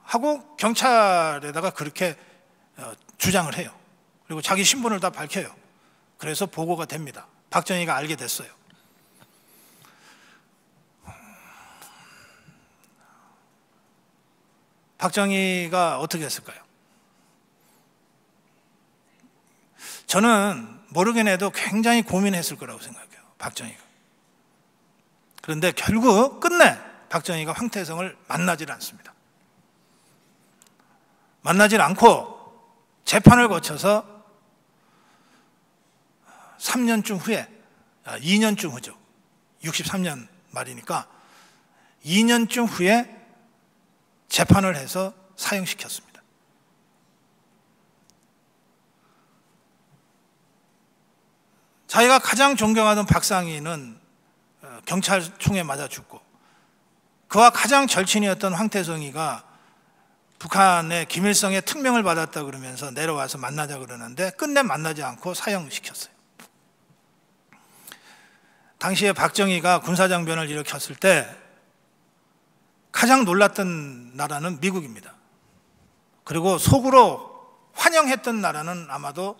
하고 경찰에다가 그렇게 주장을 해요. 그리고 자기 신분을 다 밝혀요. 그래서 보고가 됩니다. 박정희가 알게 됐어요. 박정희가 어떻게 했을까요? 저는 모르긴 해도 굉장히 고민했을 거라고 생각해요. 박정희가. 그런데 결국 끝내 박정희가 황태성을 만나질 않습니다. 만나질 않고 재판을 거쳐서 3년쯤 후에, 2년쯤 후죠. 63년 말이니까 2년쯤 후에 재판을 해서 사형시켰습니다. 자기가 가장 존경하던 박상희는 경찰총에 맞아 죽고 그와 가장 절친이었던 황태성이가 북한의 김일성의 특명을 받았다 그러면서 내려와서 만나자 그러는데 끝내 만나지 않고 사형시켰어요. 당시에 박정희가 군사장변을 일으켰을 때 가장 놀랐던 나라는 미국입니다. 그리고 속으로 환영했던 나라는 아마도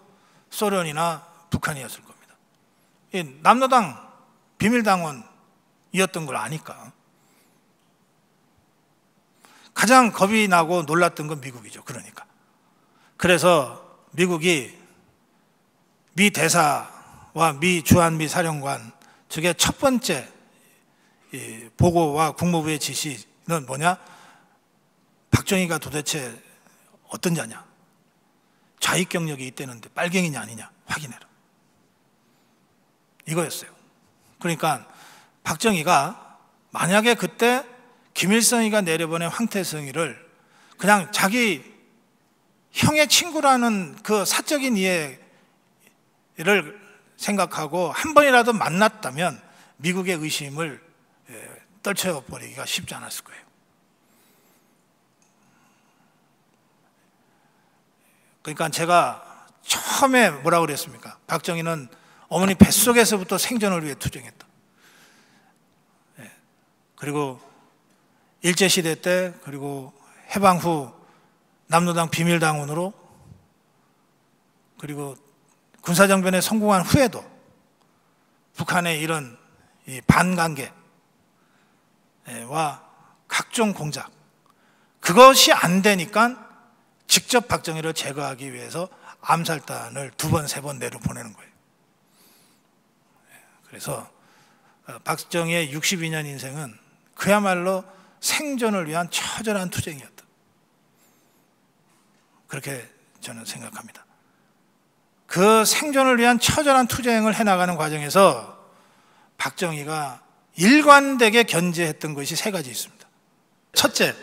소련이나 북한이었을 겁니다. 이 남로당 비밀당원이었던 걸 아니까 가장 겁이 나고 놀랐던 건 미국이죠. 그러니까 그래서 미국이 미 대사와 미 주한미 사령관 측의 첫 번째 보고와 국무부의 지시는 뭐냐? 박정희가 도대체 어떤 자냐? 좌익 경력이 있다는데 빨갱이냐 아니냐 확인해라. 이거였어요. 그러니까 박정희가 만약에 그때 김일성이가 내려보낸 황태성이를 그냥 자기 형의 친구라는 그 사적인 이해를 생각하고 한 번이라도 만났다면 미국의 의심을 떨쳐버리기가 쉽지 않았을 거예요. 그러니까 제가 처음에 뭐라고 그랬습니까? 박정희는 어머니 뱃속에서부터 생존을 위해 투쟁했다. 그리고 일제시대 때 그리고 해방 후 남로당 비밀당원으로 그리고 군사정변에 성공한 후에도 북한의 이런 반관계와 각종 공작 그것이 안 되니까 직접 박정희를 제거하기 위해서 암살단을 2번, 3번 내려보내는 거예요. 그래서 박정희의 62년 인생은 그야말로 생존을 위한 처절한 투쟁이었다. 그렇게 저는 생각합니다. 그 생존을 위한 처절한 투쟁을 해나가는 과정에서 박정희가 일관되게 견제했던 것이 3가지 있습니다. 첫째,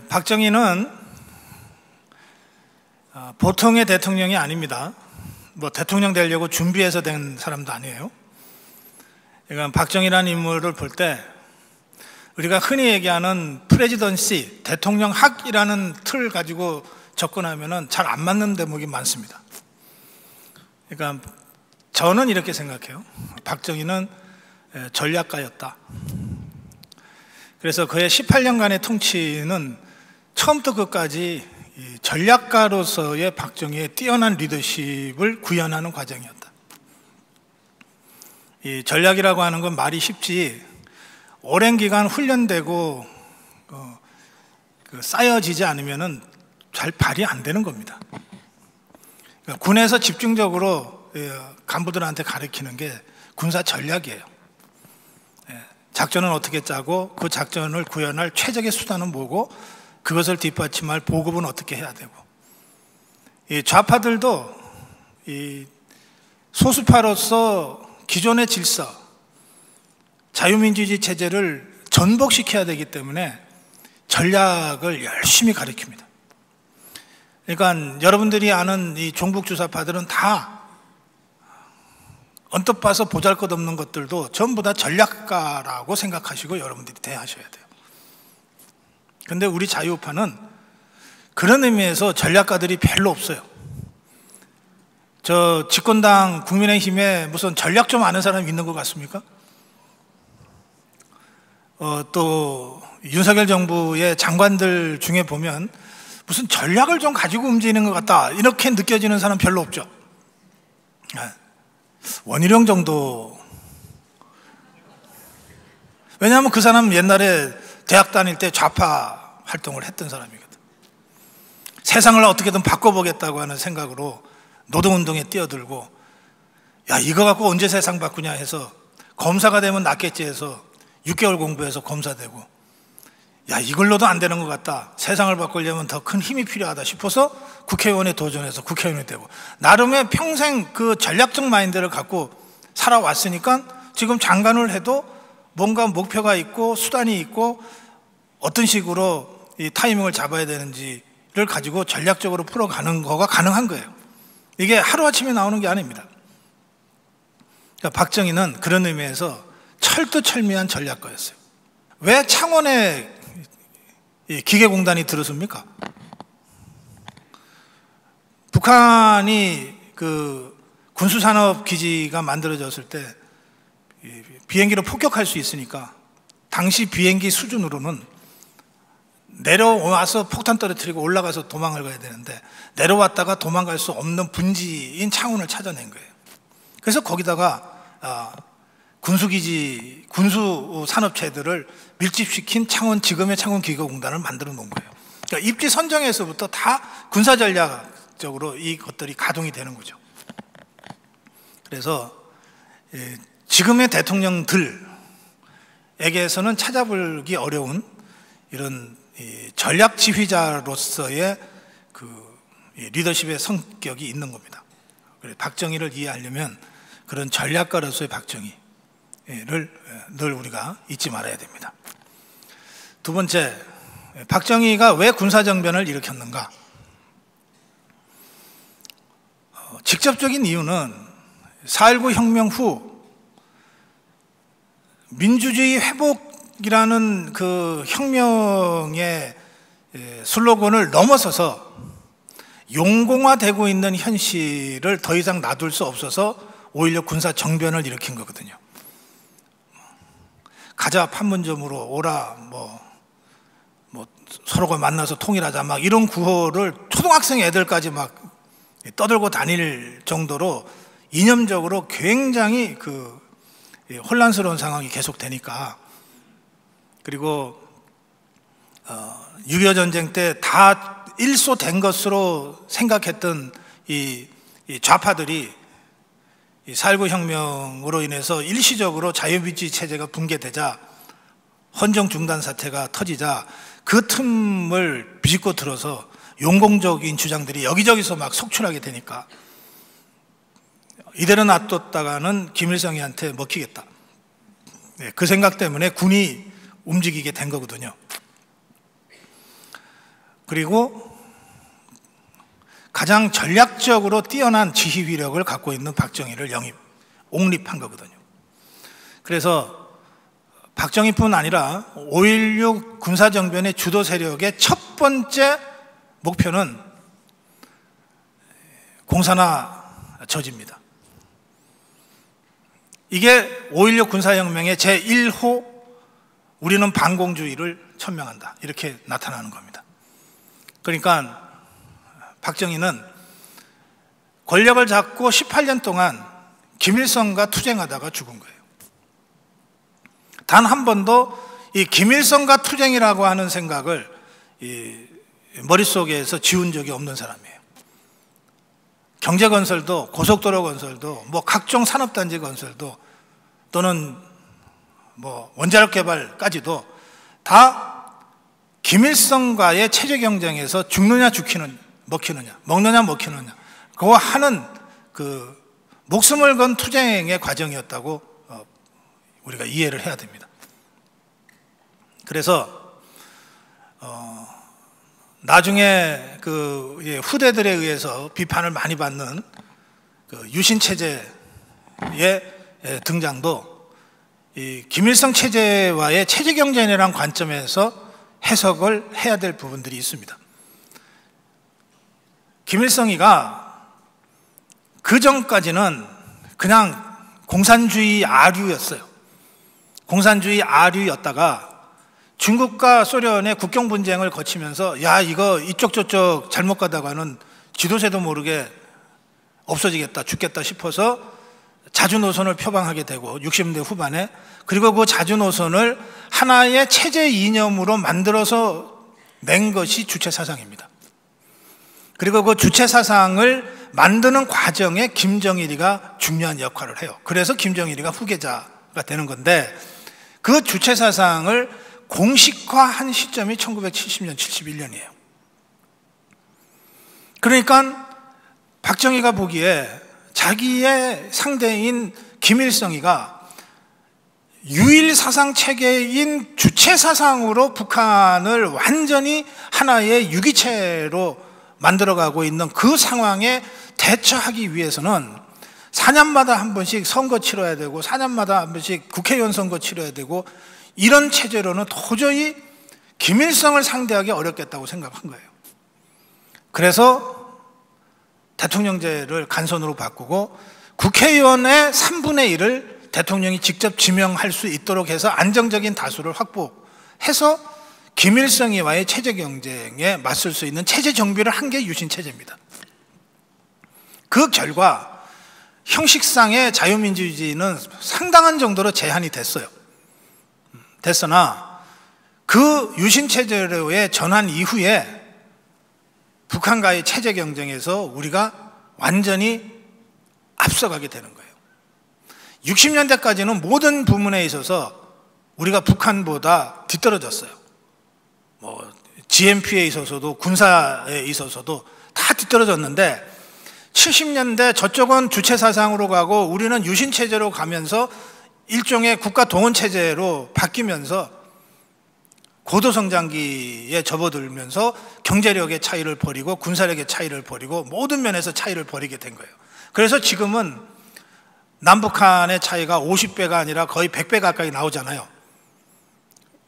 박정희는 보통의 대통령이 아닙니다. 뭐 대통령 되려고 준비해서 된 사람도 아니에요. 그러니까 박정희라는 인물을 볼 때 우리가 흔히 얘기하는 프레지던시, 대통령학이라는 틀을 가지고 접근하면 잘 안 맞는 대목이 많습니다. 그러니까 저는 이렇게 생각해요. 박정희는 전략가였다. 그래서 그의 18년간의 통치는 처음부터 끝까지 전략가로서의 박정희의 뛰어난 리더십을 구현하는 과정이었다. 이 전략이라고 하는 건 말이 쉽지 오랜 기간 훈련되고 쌓여지지 않으면 잘 발휘 안 되는 겁니다. 그러니까 군에서 집중적으로 간부들한테 가르치는 게 군사 전략이에요. 작전은 어떻게 짜고 그 작전을 구현할 최적의 수단은 뭐고 그것을 뒷받침할 보급은 어떻게 해야 되고 이 좌파들도 이 소수파로서 기존의 질서 자유민주주의 체제를 전복시켜야 되기 때문에 전략을 열심히 가르칩니다. 그러니까 여러분들이 아는 이 종북주사파들은 다 언뜻 봐서 보잘것없는 것들도 전부 다 전략가라고 생각하시고 여러분들이 대하셔야 돼요. 근데 우리 자유파는 그런 의미에서 전략가들이 별로 없어요. 저 집권당 국민의힘에 무슨 전략 좀 아는 사람이 있는 것 같습니까? 또 윤석열 정부의 장관들 중에 보면 무슨 전략을 좀 가지고 움직이는 것 같다 이렇게 느껴지는 사람 별로 없죠. 원희룡 정도. 왜냐하면 그 사람 옛날에 대학 다닐 때 좌파 활동을 했던 사람이거든. 세상을 어떻게든 바꿔보겠다고 하는 생각으로 노동운동에 뛰어들고, 야 이거 갖고 언제 세상 바꾸냐 해서 검사가 되면 낫겠지 해서 6개월 공부해서 검사 되고, 야 이걸로도 안 되는 것 같다, 세상을 바꾸려면 더 큰 힘이 필요하다 싶어서 국회의원에 도전해서 국회의원이 되고, 나름의 평생 그 전략적 마인드를 갖고 살아왔으니까 지금 장관을 해도 뭔가 목표가 있고 수단이 있고 어떤 식으로 이 타이밍을 잡아야 되는지를 가지고 전략적으로 풀어가는 거가 가능한 거예요. 이게 하루아침에 나오는 게 아닙니다. 그러니까 박정희는 그런 의미에서 철두철미한 전략가였어요. 왜 창원에 기계공단이 들었습니까? 북한이 그 군수산업기지가 만들어졌을 때 비행기로 폭격할 수 있으니까 당시 비행기 수준으로는 내려와서 폭탄 떨어뜨리고 올라가서 도망을 가야 되는데 내려왔다가 도망갈 수 없는 분지인 창원을 찾아낸 거예요. 그래서 거기다가 군수기지, 군수산업체들을 밀집시킨 창원, 지금의 창원기계공단을 만들어 놓은 거예요. 그러니까 입지 선정에서부터 다 군사전략적으로 이것들이 가동이 되는 거죠. 그래서 지금의 대통령들에게서는 찾아보기 어려운 이런 전략 지휘자로서의 그 리더십의 성격이 있는 겁니다. 박정희를 이해하려면 그런 전략가로서의 박정희를 늘 우리가 잊지 말아야 됩니다. 두 번째, 박정희가 왜 군사정변을 일으켰는가? 직접적인 이유는 4.19 혁명 후 민주주의 회복이라는 그 혁명의 슬로건을 넘어서서 용공화되고 있는 현실을 더 이상 놔둘 수 없어서 오히려 군사정변을 일으킨 거거든요. 가자 판문점으로 오라, 뭐 서로가 만나서 통일하자, 막 이런 구호를 초등학생 애들까지 막 떠들고 다닐 정도로 이념적으로 굉장히 그 혼란스러운 상황이 계속되니까, 그리고 6.25 전쟁 때 다 일소된 것으로 생각했던 이 좌파들이 이 4.19 혁명으로 인해서 일시적으로 자유민주주의 체제가 붕괴되자, 헌정 중단 사태가 터지자 그 틈을 비집고 들어서 용공적인 주장들이 여기저기서 막 속출하게 되니까 이대로 놔뒀다가는 김일성이한테 먹히겠다, 그 생각 때문에 군이 움직이게 된 거거든요. 그리고 가장 전략적으로 뛰어난 지휘위력을 갖고 있는 박정희를 옹립한 거거든요. 그래서 박정희뿐 아니라 5.16 군사정변의 주도 세력의 첫 번째 목표는 공산화 저지입니다. 이게 5.16 군사혁명의 제1호 우리는 반공주의를 천명한다, 이렇게 나타나는 겁니다. 그러니까 박정희는 권력을 잡고 18년 동안 김일성과 투쟁하다가 죽은 거예요. 단 한 번도 이 김일성과 투쟁이라고 하는 생각을 머릿속에서 지운 적이 없는 사람이에요. 경제건설도, 고속도로 건설도, 뭐 각종 산업단지 건설도, 또는 뭐 원자력 개발까지도 다 김일성과의 체제 경쟁에서 죽느냐 먹히느냐, 먹느냐 먹히느냐, 그거 하는 그 목숨을 건 투쟁의 과정이었다고 우리가 이해를 해야 됩니다. 그래서 나중에 그 후대들에 의해서 비판을 많이 받는 그 유신 체제의 등장도 이 김일성 체제와의 체제 경쟁이라는 관점에서 해석을 해야 될 부분들이 있습니다. 김일성이가 그 전까지는 그냥 공산주의 아류였어요. 공산주의 아류였다가 중국과 소련의 국경 분쟁을 거치면서 야 이거 이쪽 저쪽 잘못 가다가는 지도새도 모르게 없어지겠다 죽겠다 싶어서 자주노선을 표방하게 되고 60년대 후반에 그리고 그 자주노선을 하나의 체제 이념으로 만들어서 낸 것이 주체사상입니다. 그리고 그 주체사상을 만드는 과정에 김정일이가 중요한 역할을 해요. 그래서 김정일이가 후계자가 되는 건데 그 주체사상을 공식화한 시점이 1970년, 71년이에요. 그러니까 박정희가 보기에 자기의 상대인 김일성이가 유일사상 체계인 주체사상으로 북한을 완전히 하나의 유기체로 만들어가고 있는 그 상황에 대처하기 위해서는 4년마다 한 번씩 선거 치러야 되고 4년마다 한 번씩 국회의원 선거 치러야 되고 이런 체제로는 도저히 김일성을 상대하기 어렵겠다고 생각한 거예요. 그래서 대통령제를 간선으로 바꾸고 국회의원의 3분의 1을 대통령이 직접 지명할 수 있도록 해서 안정적인 다수를 확보해서 김일성이와의 체제 경쟁에 맞설 수 있는 체제 정비를 한 게 유신체제입니다. 그 결과 형식상의 자유민주주의는 상당한 정도로 제한이 됐어요. 됐으나 그 유신체제로의 전환 이후에 북한과의 체제 경쟁에서 우리가 완전히 앞서가게 되는 거예요. 60년대까지는 모든 부문에 있어서 우리가 북한보다 뒤떨어졌어요. 뭐 GNP에 있어서도 군사에 있어서도 다 뒤떨어졌는데 70년대 저쪽은 주체사상으로 가고 우리는 유신체제로 가면서 일종의 국가 동원체제로 바뀌면서 고도성장기에 접어들면서 경제력의 차이를 벌이고 군사력의 차이를 벌이고 모든 면에서 차이를 벌이게 된 거예요. 그래서 지금은 남북한의 차이가 50배가 아니라 거의 100배 가까이 나오잖아요.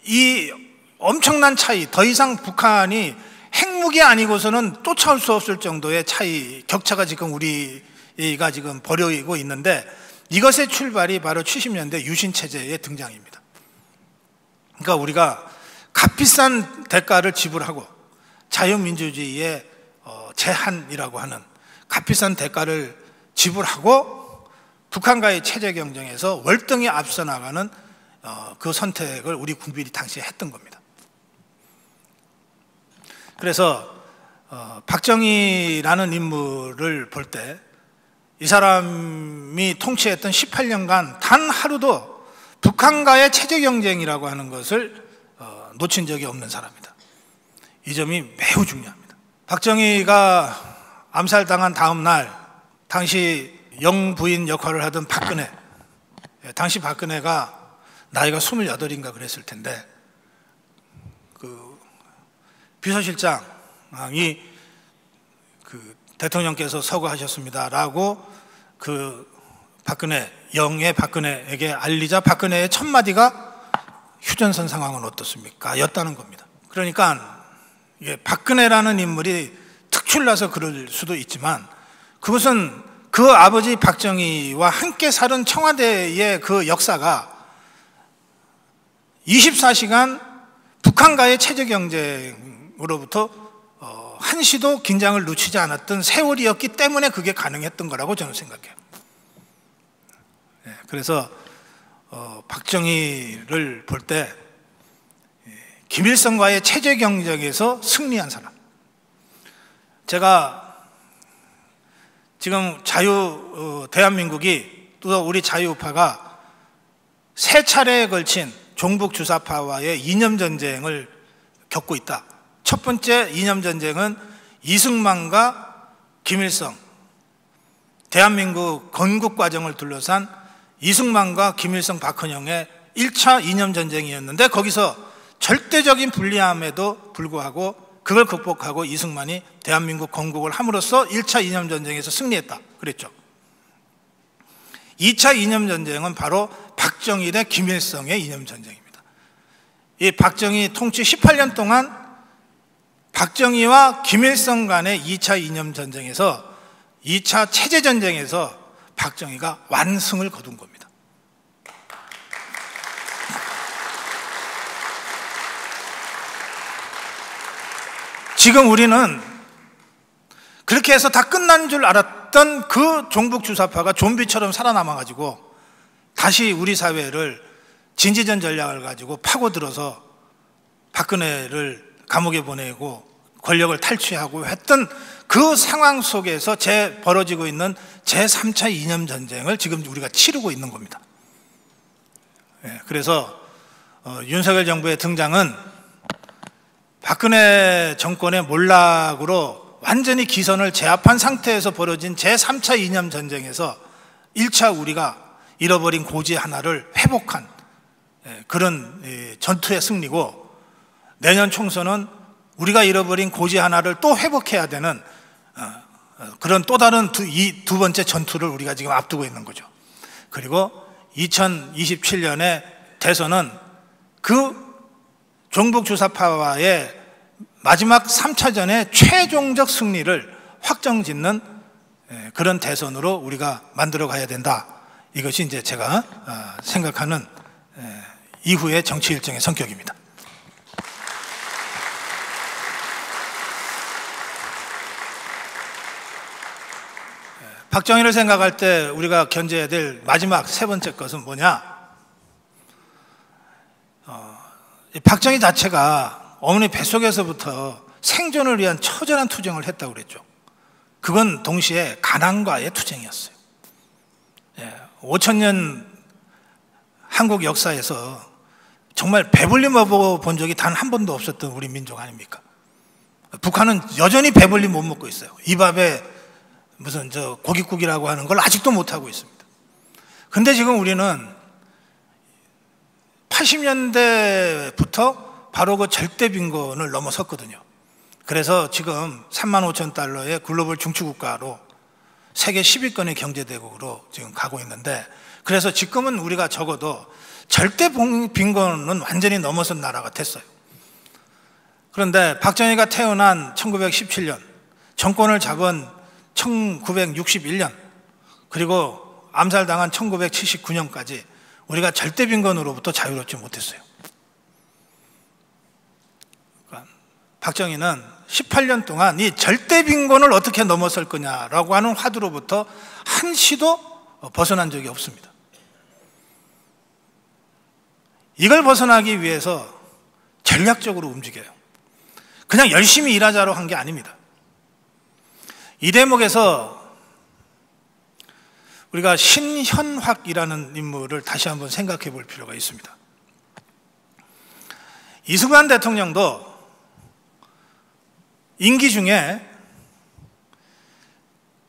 이 엄청난 차이, 더 이상 북한이 핵무기 아니고서는 쫓아올 수 없을 정도의 차이, 격차가 지금 우리가 지금 벌여지고 있는데 이것의 출발이 바로 70년대 유신체제의 등장입니다. 그러니까 우리가 값비싼 대가를 지불하고 자유민주주의의 제한이라고 하는 값비싼 대가를 지불하고 북한과의 체제 경쟁에서 월등히 앞서 나가는 그 선택을 우리 국민이 당시에 했던 겁니다. 그래서 박정희라는 인물을 볼 때 이 사람이 통치했던 18년간 단 하루도 북한과의 체제 경쟁이라고 하는 것을 놓친 적이 없는 사람이다. 이 점이 매우 중요합니다. 박정희가 암살당한 다음 날 당시 영부인 역할을 하던 박근혜, 당시 박근혜가 나이가 28인가 그랬을 텐데 그 비서실장이 그 대통령께서 서거하셨습니다라고 그 박근혜, 영의 박근혜에게 알리자 박근혜의 첫 마디가 휴전선 상황은 어떻습니까? 였다는 겁니다. 그러니까 박근혜라는 인물이 특출나서 그럴 수도 있지만 그것은 그 아버지 박정희와 함께 살은 청와대의 그 역사가 24시간 북한과의 체제 경쟁으로부터 한시도 긴장을 놓치지 않았던 세월이었기 때문에 그게 가능했던 거라고 저는 생각해요. 그래서 박정희를 볼 때 김일성과의 체제 경쟁에서 승리한 사람. 제가 지금 대한민국이 또 우리 자유우파가 세 차례에 걸친 종북 주사파와의 이념전쟁을 겪고 있다. 첫 번째 이념전쟁은 이승만과 김일성, 대한민국 건국 과정을 둘러싼 이승만과 김일성, 박헌영의 1차 이념전쟁이었는데 거기서 절대적인 불리함에도 불구하고 그걸 극복하고 이승만이 대한민국 건국을 함으로써 1차 이념전쟁에서 승리했다 그랬죠. 2차 이념전쟁은 바로 박정희 대 김일성의 이념전쟁입니다. 이 박정희 통치 18년 동안 박정희와 김일성 간의 2차 이념전쟁에서 2차 체제전쟁에서 박정희가 완승을 거둔 겁니다. 지금 우리는 그렇게 해서 다 끝난 줄 알았던 그 종북주사파가 좀비처럼 살아남아가지고 다시 우리 사회를 진지전 전략을 가지고 파고들어서 박근혜를 감옥에 보내고 권력을 탈취하고 했던 그 상황 속에서 벌어지고 있는 제3차 이념전쟁을 지금 우리가 치르고 있는 겁니다. 그래서 윤석열 정부의 등장은 박근혜 정권의 몰락으로 완전히 기선을 제압한 상태에서 벌어진 제3차 이념전쟁에서 1차 우리가 잃어버린 고지 하나를 회복한 그런 전투의 승리고, 내년 총선은 우리가 잃어버린 고지 하나를 또 회복해야 되는 그런 또 다른 두 번째 전투를 우리가 지금 앞두고 있는 거죠. 그리고 2027년의 대선은 그 종북주사파와의 마지막 3차전의 최종적 승리를 확정짓는 그런 대선으로 우리가 만들어 가야 된다. 이것이 이제 제가 생각하는 이후의 정치 일정의 성격입니다. 박정희를 생각할 때 우리가 견제해야 될 마지막 세 번째 것은 뭐냐? 박정희 자체가 어머니 뱃속에서부터 생존을 위한 처절한 투쟁을 했다고 그랬죠. 그건 동시에 가난과의 투쟁이었어요. 5,000년 한국 역사에서 정말 배불리 먹어본 적이 단 한 번도 없었던 우리 민족 아닙니까? 북한은 여전히 배불리 못 먹고 있어요. 이 밥에 무슨 고깃국이라고 하는 걸 아직도 못하고 있습니다. 근데 지금 우리는 80년대부터 바로 그 절대 빈곤을 넘어섰거든요. 그래서 지금 35,000달러의 글로벌 중추국가로 세계 10위권의 경제대국으로 지금 가고 있는데, 그래서 지금은 우리가 적어도 절대 빈곤은 완전히 넘어선 나라가 됐어요. 그런데 박정희가 태어난 1917년, 정권을 잡은 1961년, 그리고 암살당한 1979년까지 우리가 절대 빈곤으로부터 자유롭지 못했어요. 그러니까 박정희는 18년 동안 이 절대 빈곤을 어떻게 넘어설 거냐라고 하는 화두로부터 한시도 벗어난 적이 없습니다. 이걸 벗어나기 위해서 전략적으로 움직여요. 그냥 열심히 일하자로 한 게 아닙니다. 이 대목에서 우리가 신현확이라는 인물을 다시 한번 생각해 볼 필요가 있습니다. 이승만 대통령도 임기 중에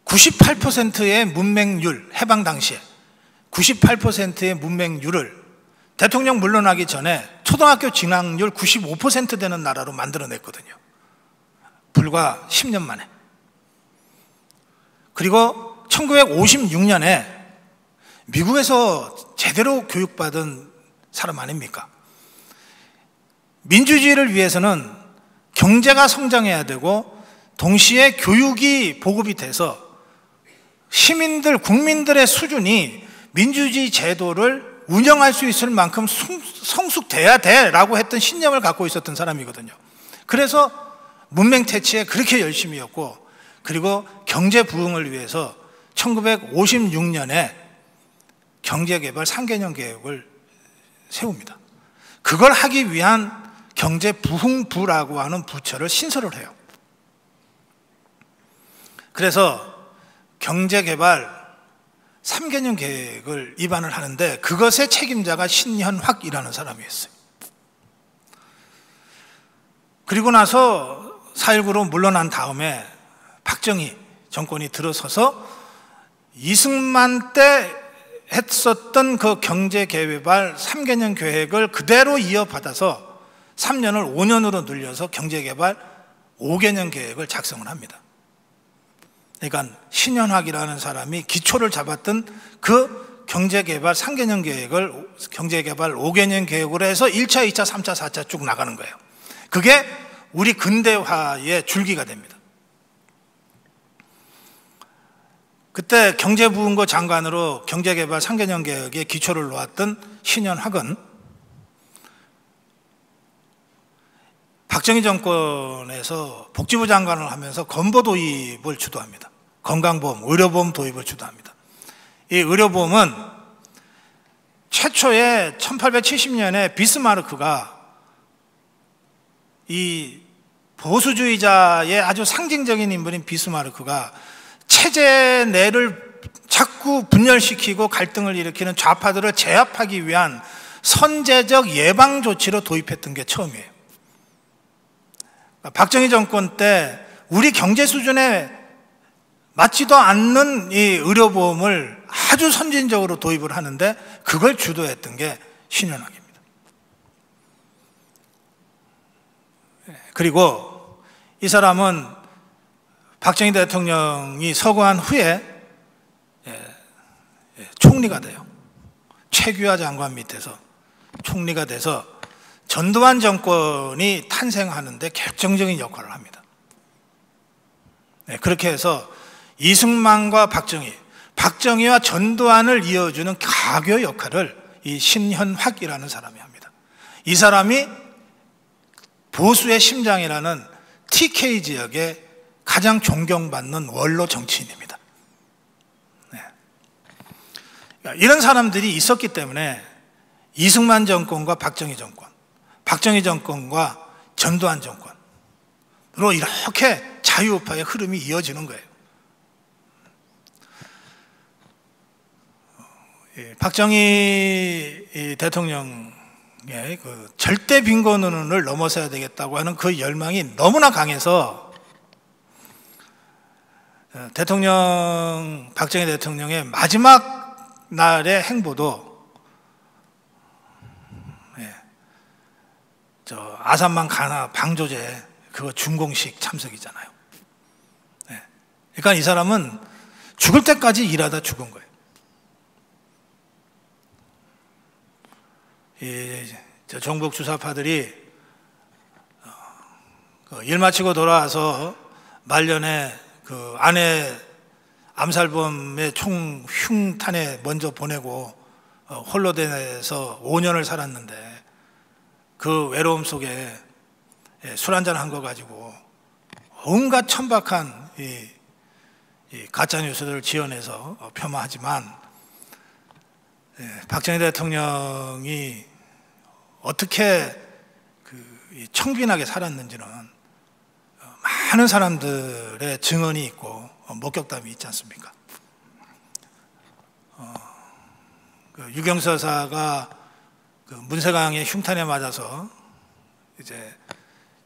98%의 문맹률, 해방 당시에 98%의 문맹률을 대통령 물러나기 전에 초등학교 진학률 95% 되는 나라로 만들어냈거든요. 불과 10년 만에. 그리고 1956년에 미국에서 제대로 교육받은 사람 아닙니까? 민주주의를 위해서는 경제가 성장해야 되고 동시에 교육이 보급이 돼서 시민들, 국민들의 수준이 민주주의 제도를 운영할 수 있을 만큼 성숙돼야 돼라고 했던 신념을 갖고 있었던 사람이거든요. 그래서 문맹퇴치에 그렇게 열심히 했고, 그리고 경제 부흥을 위해서 1956년에 경제개발 3개년 계획을 세웁니다. 그걸 하기 위한 경제부흥부라고 하는 부처를 신설을 해요. 그래서 경제개발 3개년 계획을 입안을 하는데 그것의 책임자가 신현확이라는 사람이었어요. 그리고 나서 4.19로 물러난 다음에 박정희 정권이 들어서서 이승만 때 했었던 그 경제개발 3개년 계획을 그대로 이어받아서 3년을 5년으로 늘려서 경제개발 5개년 계획을 작성을 합니다. 그러니까 신현학이라는 사람이 기초를 잡았던 그 경제개발 3개년 계획을 경제개발 5개년 계획으로 해서 1차, 2차, 3차, 4차 쭉 나가는 거예요. 그게 우리 근대화의 줄기가 됩니다. 그때 경제부문고 장관으로 경제개발 3개년 계획의 기초를 놓았던 신현학은 박정희 정권에서 복지부 장관을 하면서 건보 도입을 주도합니다. 건강보험, 의료보험 도입을 주도합니다. 이 의료보험은 최초에 1870년에 비스마르크가 이 보수주의자의 아주 상징적인 인물인 비스마르크가 체제 내를 자꾸 분열시키고 갈등을 일으키는 좌파들을 제압하기 위한 선제적 예방 조치로 도입했던 게 처음이에요. 박정희 정권 때 우리 경제 수준에 맞지도 않는 이 의료보험을 아주 선진적으로 도입을 하는데 그걸 주도했던 게 신현학입니다. 그리고 이 사람은 박정희 대통령이 서거한 후에 총리가 돼요. 최규하 장관 밑에서 총리가 돼서 전두환 정권이 탄생하는데 결정적인 역할을 합니다. 그렇게 해서 이승만과 박정희와 전두환을 이어주는 가교 역할을 이 신현학이라는 사람이 합니다. 이 사람이 보수의 심장이라는 TK 지역의 가장 존경받는 원로 정치인입니다. 이런 사람들이 있었기 때문에 이승만 정권과 박정희 정권과 전두환 정권으로 이렇게 자유우파의 흐름이 이어지는 거예요. 박정희 대통령의 그 절대 빈곤을 넘어서야 되겠다고 하는 그 열망이 너무나 강해서 박정희 대통령의 마지막 날의 행보도 아산만 가나 방조제 그거 준공식 참석이잖아요. 그러니까 이 사람은 죽을 때까지 일하다 죽은 거예요. 정복 주사파들이 일 마치고 돌아와서 말년에 그 아내 암살범의 총 흉탄에 먼저 보내고 홀로 돼서 5년을 살았는데 그 외로움 속에 술 한잔 한 거 가지고 온갖 천박한 이 가짜 뉴스들을 지어내서 폄하하지만 박정희 대통령이 어떻게 청빈하게 살았는지는 많은 사람들의 증언이 있고 목격담이 있지 않습니까? 유경수 여사가 문세강의 흉탄에 맞아서 이제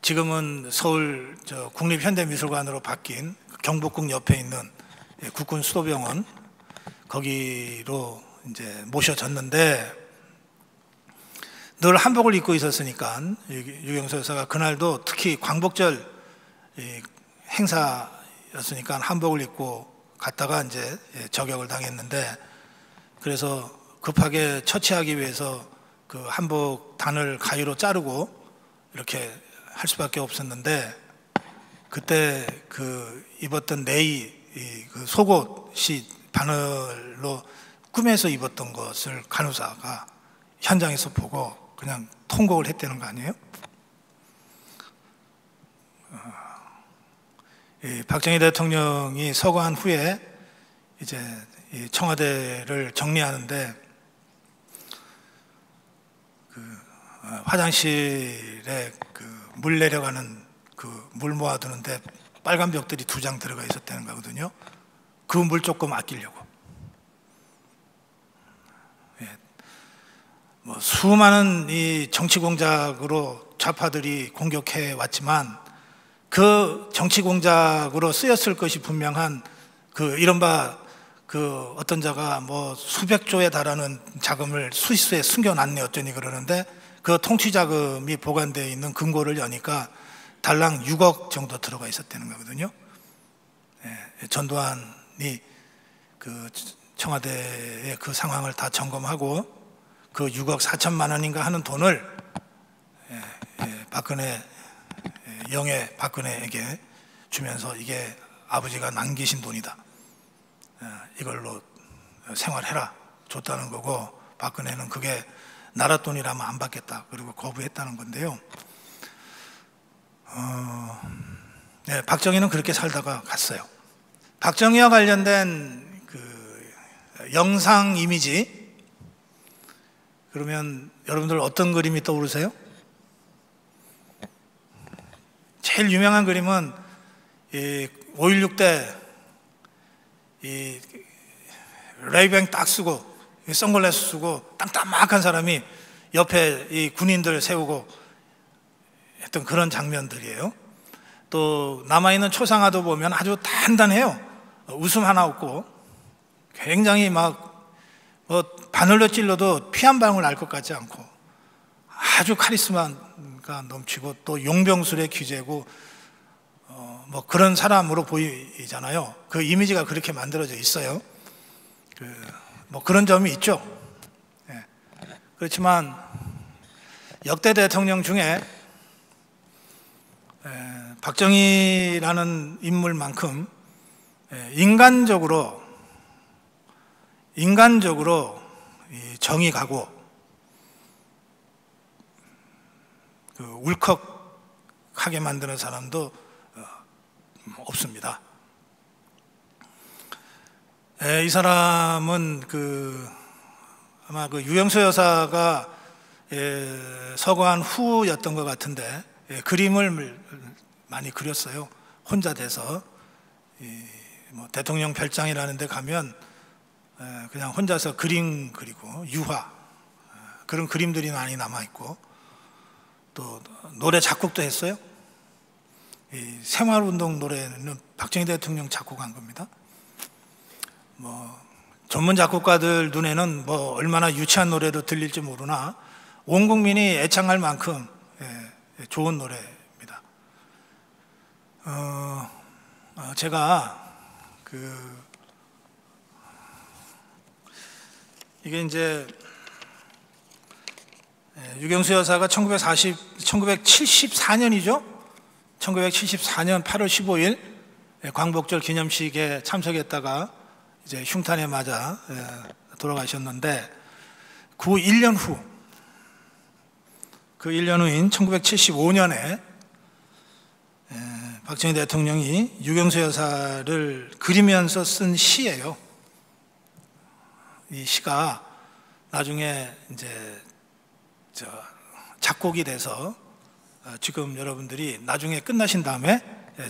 지금은 서울 국립현대미술관으로 바뀐 경복궁 옆에 있는 국군 수도병원 거기로 이제 모셔졌는데 늘 한복을 입고 있었으니까 유경수 여사가 그날도 특히 광복절 행사였으니까 한복을 입고 갔다가 이제 저격을 당했는데 그래서 급하게 처치하기 위해서 그 한복 단을 가위로 자르고 이렇게 할 수밖에 없었는데 그때 그 입었던 네이 그 속옷이 바늘로 꿈에서 입었던 것을 간호사가 현장에서 보고 그냥 통곡을 했다는 거 아니에요? 박정희 대통령이 서거한 후에 이제 청와대를 정리하는데 화장실에 물 내려가는 물 모아두는데 빨간 벽들이 2장 들어가 있었다는 거거든요. 그 물 조금 아끼려고. 수많은 이 정치 공작으로 좌파들이 공격해 왔지만 그 정치 공작으로 쓰였을 것이 분명한 이른바 어떤 자가 수백 조에 달하는 자금을 스위스에 숨겨놨네 어쩌니 그러는데 그 통치자금이 보관되어 있는 금고를 여니까 달랑 6억 정도 들어가 있었다는 거거든요. 전두환이 그 청와대의 그 상황을 다 점검하고 그 6억 4천만 원인가 하는 돈을 영예 박근혜에게 주면서 이게 아버지가 남기신 돈이다, 이걸로 생활해라 줬다는 거고, 박근혜는 그게 나라 돈이라면 안 받겠다 그리고 거부했다는 건데요. 박정희는 그렇게 살다가 갔어요. 박정희와 관련된 그 영상 이미지, 그러면 여러분들 어떤 그림이 떠오르세요? 제일 유명한 그림은 5.16 때 레이뱅 딱 쓰고 선글라스 쓰고 땅땅막한 사람이 옆에 이 군인들 세우고 했던 그런 장면들이에요. 또 남아있는 초상화도 보면 아주 단단해요. 웃음 하나 없고 굉장히 막 바늘로 찔러도 피 한 방울 날 것 같지 않고 아주 카리스마가 넘치고 또 용병술의 귀재고 뭐 그런 사람으로 보이잖아요. 그 이미지가 그렇게 만들어져 있어요. 뭐 그런 점이 있죠. 그렇지만 역대 대통령 중에 박정희라는 인물만큼 인간적으로 정이 가고 그 울컥하게 만드는 사람도 없습니다. 이 사람은 아마 유영수 여사가 서거한 후였던 것 같은데 그림을 많이 그렸어요. 혼자 돼서 뭐 대통령 별장이라는 데 가면 그냥 혼자서 그림 그리고 유화, 그런 그림들이 많이 남아있고, 또 노래 작곡도 했어요. 이 생활운동 노래는 박정희 대통령 작곡한 겁니다. 뭐 전문 작곡가들 눈에는 뭐 얼마나 유치한 노래로 들릴지 모르나 온 국민이 애창할 만큼 좋은 노래입니다. 제가 이게 이제 유경수 여사가 1974년이죠. 1974년 8월 15일 광복절 기념식에 참석했다가 이제 흉탄에 맞아 돌아가셨는데, 그 1년 후인 1975년에 박정희 대통령이 유경수 여사를 그리면서 쓴 시예요. 이 시가 나중에 이제 작곡이 돼서 지금 여러분들이 나중에 끝나신 다음에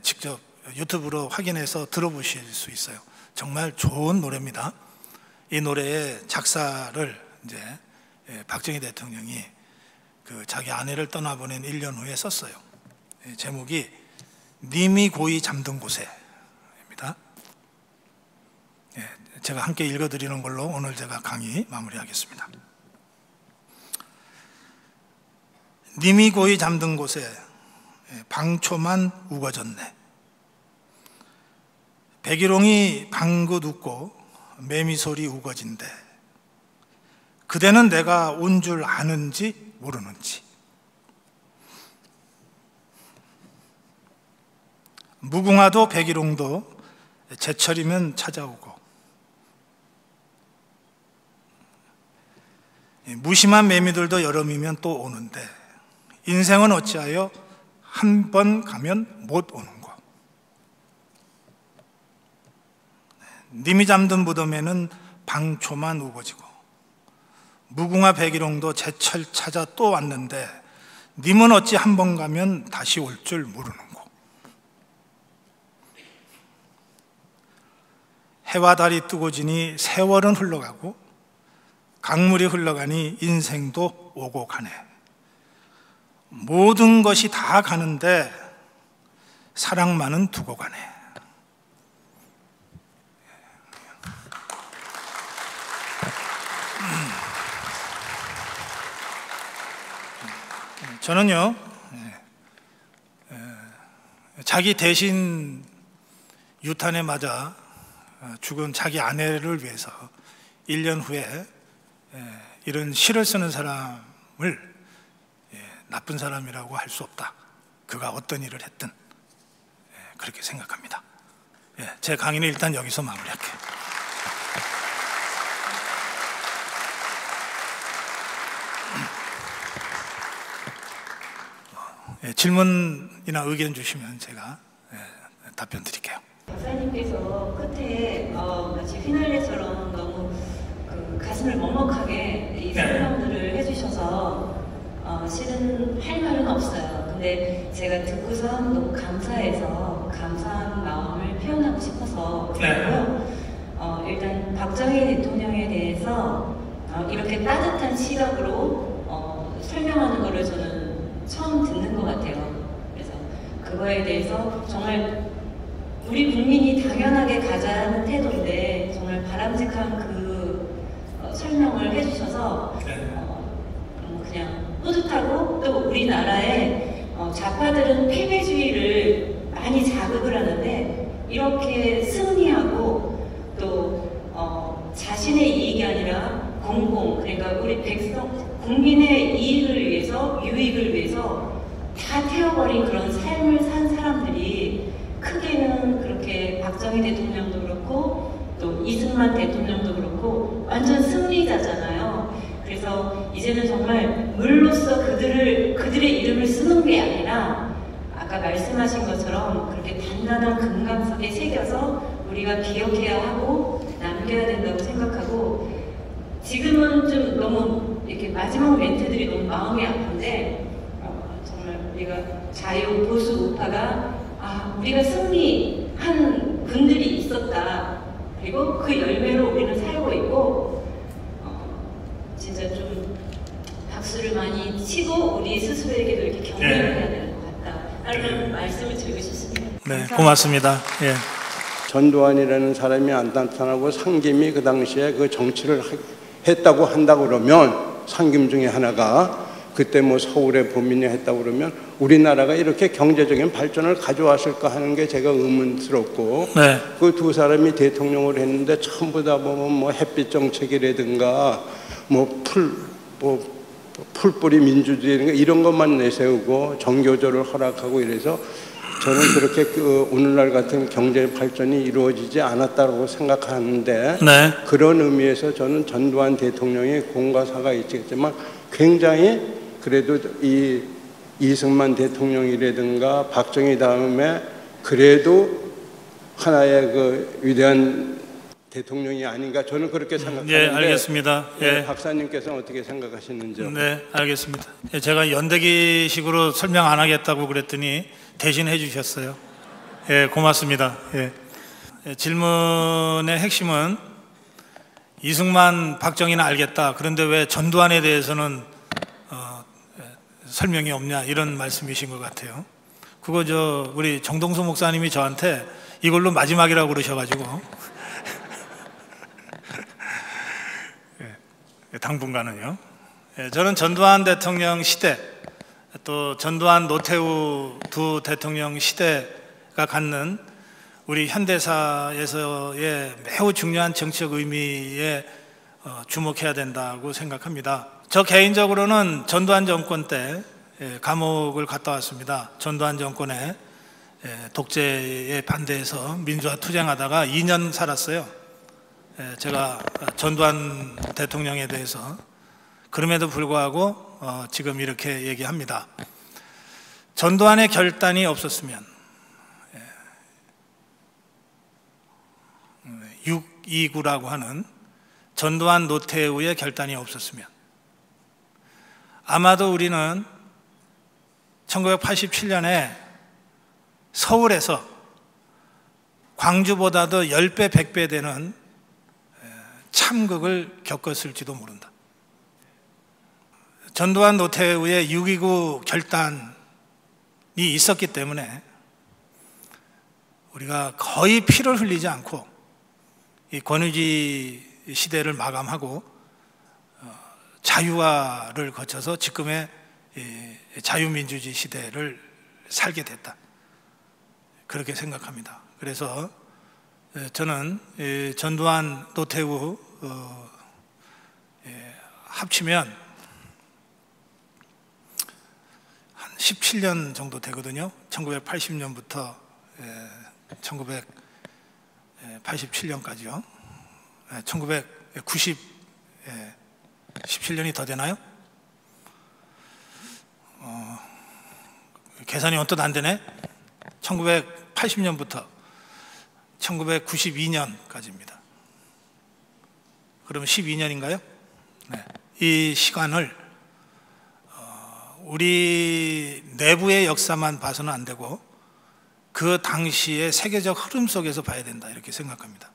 직접 유튜브로 확인해서 들어보실 수 있어요. 정말 좋은 노래입니다. 이 노래의 작사를 이제 박정희 대통령이 자기 아내를 떠나보낸 1년 후에 썼어요. 제목이 님이 고이 잠든 곳에입니다. 제가 함께 읽어드리는 걸로 오늘 제가 강의 마무리하겠습니다. 님이 고이 잠든 곳에 방초만 우거졌네. 백일홍이 방긋 웃고 매미소리 우거진대. 그대는 내가 온 줄 아는지 모르는지. 무궁화도 백일홍도 제철이면 찾아오고, 무심한 매미들도 여름이면 또 오는데, 인생은 어찌하여 한 번 가면 못 오는 거. 님이 잠든 무덤에는 방초만 우거지고, 무궁화 백일홍도 제철 찾아 또 왔는데, 님은 어찌 한 번 가면 다시 올 줄 모르는 거. 해와 달이 뜨고 지니 세월은 흘러가고, 강물이 흘러가니 인생도 오고 가네. 모든 것이 다 가는데 사랑만은 두고 가네. 저는요, 자기 대신 유탄에 맞아 죽은 자기 아내를 위해서 1년 후에 이런 시를 쓰는 사람을 나쁜 사람이라고 할 수 없다. 그가 어떤 일을 했든 그렇게 생각합니다. 제 강의는 일단 여기서 마무리할게요. 질문이나 의견 주시면 제가 답변 드릴게요. 박사님께서 끝에 마치 휘날레처럼 너무 가슴을 먹먹하게 이 설명들을 해주셔서 실은 할 말은 없어요. 근데 제가 듣고서 너무 감사해서 감사한 마음을 표현하고 싶어서 그랬고요. 일단 박정희 대통령에 대해서 이렇게 따뜻한 시각으로 설명하는 거를 저는 처음 듣는 것 같아요. 그래서 그거에 대해서 정말 우리 국민이 당연하게 가져야 하는 태도인데 정말 바람직한 그 설명을 해주셔서 그냥 뿌듯하고, 또 우리나라의 좌파들은 패배주의를 많이 자극을 하는데 이렇게 승리하고 또 자신의 이익이 아니라 그러니까 우리 국민의 이익을 위해서, 유익을 위해서 다 태워버린 그런 삶을 산 사람들이 크게는 그렇게 박정희 대통령도 그렇고 또 이승만 대통령도 그렇고 완전 승리자잖아요. 그래서 이제는 정말 물로써 그들의 이름을 쓰는 게 아니라 아까 말씀하신 것처럼 그렇게 단단한 금강석에 새겨서 우리가 기억해야 하고 남겨야 된다고 생각하고, 지금은 좀 너무 이렇게 마지막 멘트들이 너무 마음이 아픈데 정말 우리가 자유 보수 우파가 우리가 승리한 분들이 있었다. 그리고 그 열매로 우리는 살고 있고 진짜 좀 박수를 많이 치고 우리 스스로에게도 이렇게 격려를 해야 되는 것 같다. 라는 말씀을 드리고 싶습니다. 네, 고맙습니다. 예. 전두환이라는 사람이 안 나타나고 상김이 그 당시에 그 정치를 했다고 한다 그러면, 상김 중에 하나가 그때 뭐 서울의 범인이 했다고 그러면 우리나라가 이렇게 경제적인 발전을 가져왔을까 하는 게 제가 의문스럽고, 네. 그 두 사람이 대통령을 했는데 전부 다 보면 뭐 햇빛 정책이라든가 풀뿌리 민주주의 이런 것만 내세우고 정교조를 허락하고 이래서 저는 그렇게 오늘날 같은 경제 발전이 이루어지지 않았다고 생각하는데, 네. 그런 의미에서 저는 전두환 대통령의 공과 사가 있겠지만 굉장히 그래도 이 이승만 대통령이라든가 박정희 다음에 그래도 하나의 그 위대한 대통령이 아닌가, 저는 그렇게 생각하는데. 네, 알겠습니다. 예. 박사님께서는 어떻게 생각하시는지요? 네, 알겠습니다. 제가 연대기식으로 설명 안 하겠다고 그랬더니 대신 해주셨어요. 예, 고맙습니다. 예. 질문의 핵심은 이승만, 박정희는 알겠다. 그런데 왜 전두환에 대해서는 설명이 없냐, 이런 말씀이신 것 같아요. 그거 우리 정동수 목사님이 저한테 이걸로 마지막이라고 그러셔가지고 당분간은요. 저는 전두환 대통령 시대, 또 전두환 노태우 두 대통령 시대가 갖는 우리 현대사에서의 매우 중요한 정치적 의미에 주목해야 된다고 생각합니다. 저 개인적으로는 전두환 정권 때 감옥을 갔다 왔습니다. 전두환 정권의 독재에 반대해서 민주화 투쟁하다가 2년 살았어요. 제가 전두환 대통령에 대해서. 그럼에도 불구하고 지금 이렇게 얘기합니다. 전두환의 결단이 없었으면, 629라고 하는 전두환 노태우의 결단이 없었으면 아마도 우리는 1987년에 서울에서 광주보다도 10배, 100배 되는 참극을 겪었을지도 모른다. 전두환 노태우의 6.29 결단이 있었기 때문에 우리가 거의 피를 흘리지 않고 이 권위주의 시대를 마감하고 자유화를 거쳐서 지금의 자유민주주의 시대를 살게 됐다. 그렇게 생각합니다. 그래서 저는 전두환, 노태우 합치면 한 17년 정도 되거든요. 1980년부터 1987년까지요. 17년이 더 되나요? 계산이 언뜻 안 되네. 1980년부터 1992년까지입니다. 그러면 12년인가요? 네. 이 시간을 우리 내부의 역사만 봐서는 안 되고 그 당시의 세계적 흐름 속에서 봐야 된다, 이렇게 생각합니다.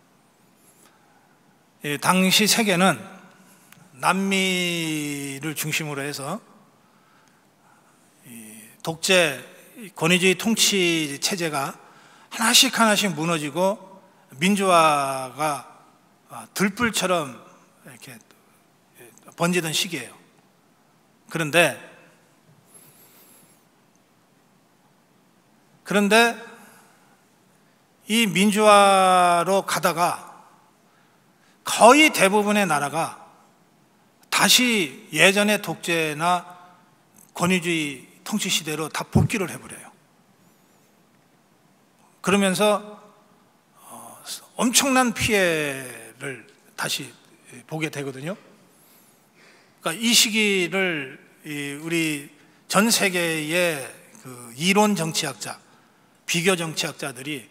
당시 세계는 남미를 중심으로 해서 독재, 권위주의 통치 체제가 하나씩 무너지고 민주화가 들불처럼 이렇게 번지던 시기예요. 그런데 이 민주화로 가다가 거의 대부분의 나라가 다시 예전의 독재나 권위주의 통치 시대로 다 복귀를 해버려요. 그러면서 엄청난 피해를 다시 보게 되거든요. 그러니까 이 시기를 우리 전 세계의 그 이론 정치학자, 비교 정치학자들이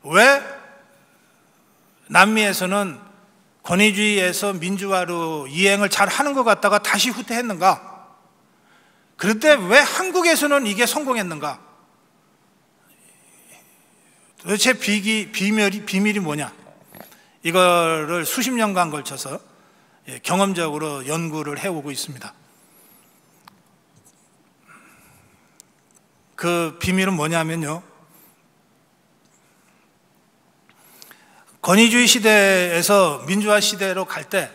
왜 남미에서는 권위주의에서 민주화로 이행을 잘 하는 것 같다가 다시 후퇴했는가? 그런데 왜 한국에서는 이게 성공했는가? 도대체 비밀이 뭐냐? 이거를 수십 년간 걸쳐서 경험적으로 연구를 해오고 있습니다. 그 비밀은 뭐냐면요, 권위주의 시대에서 민주화 시대로 갈 때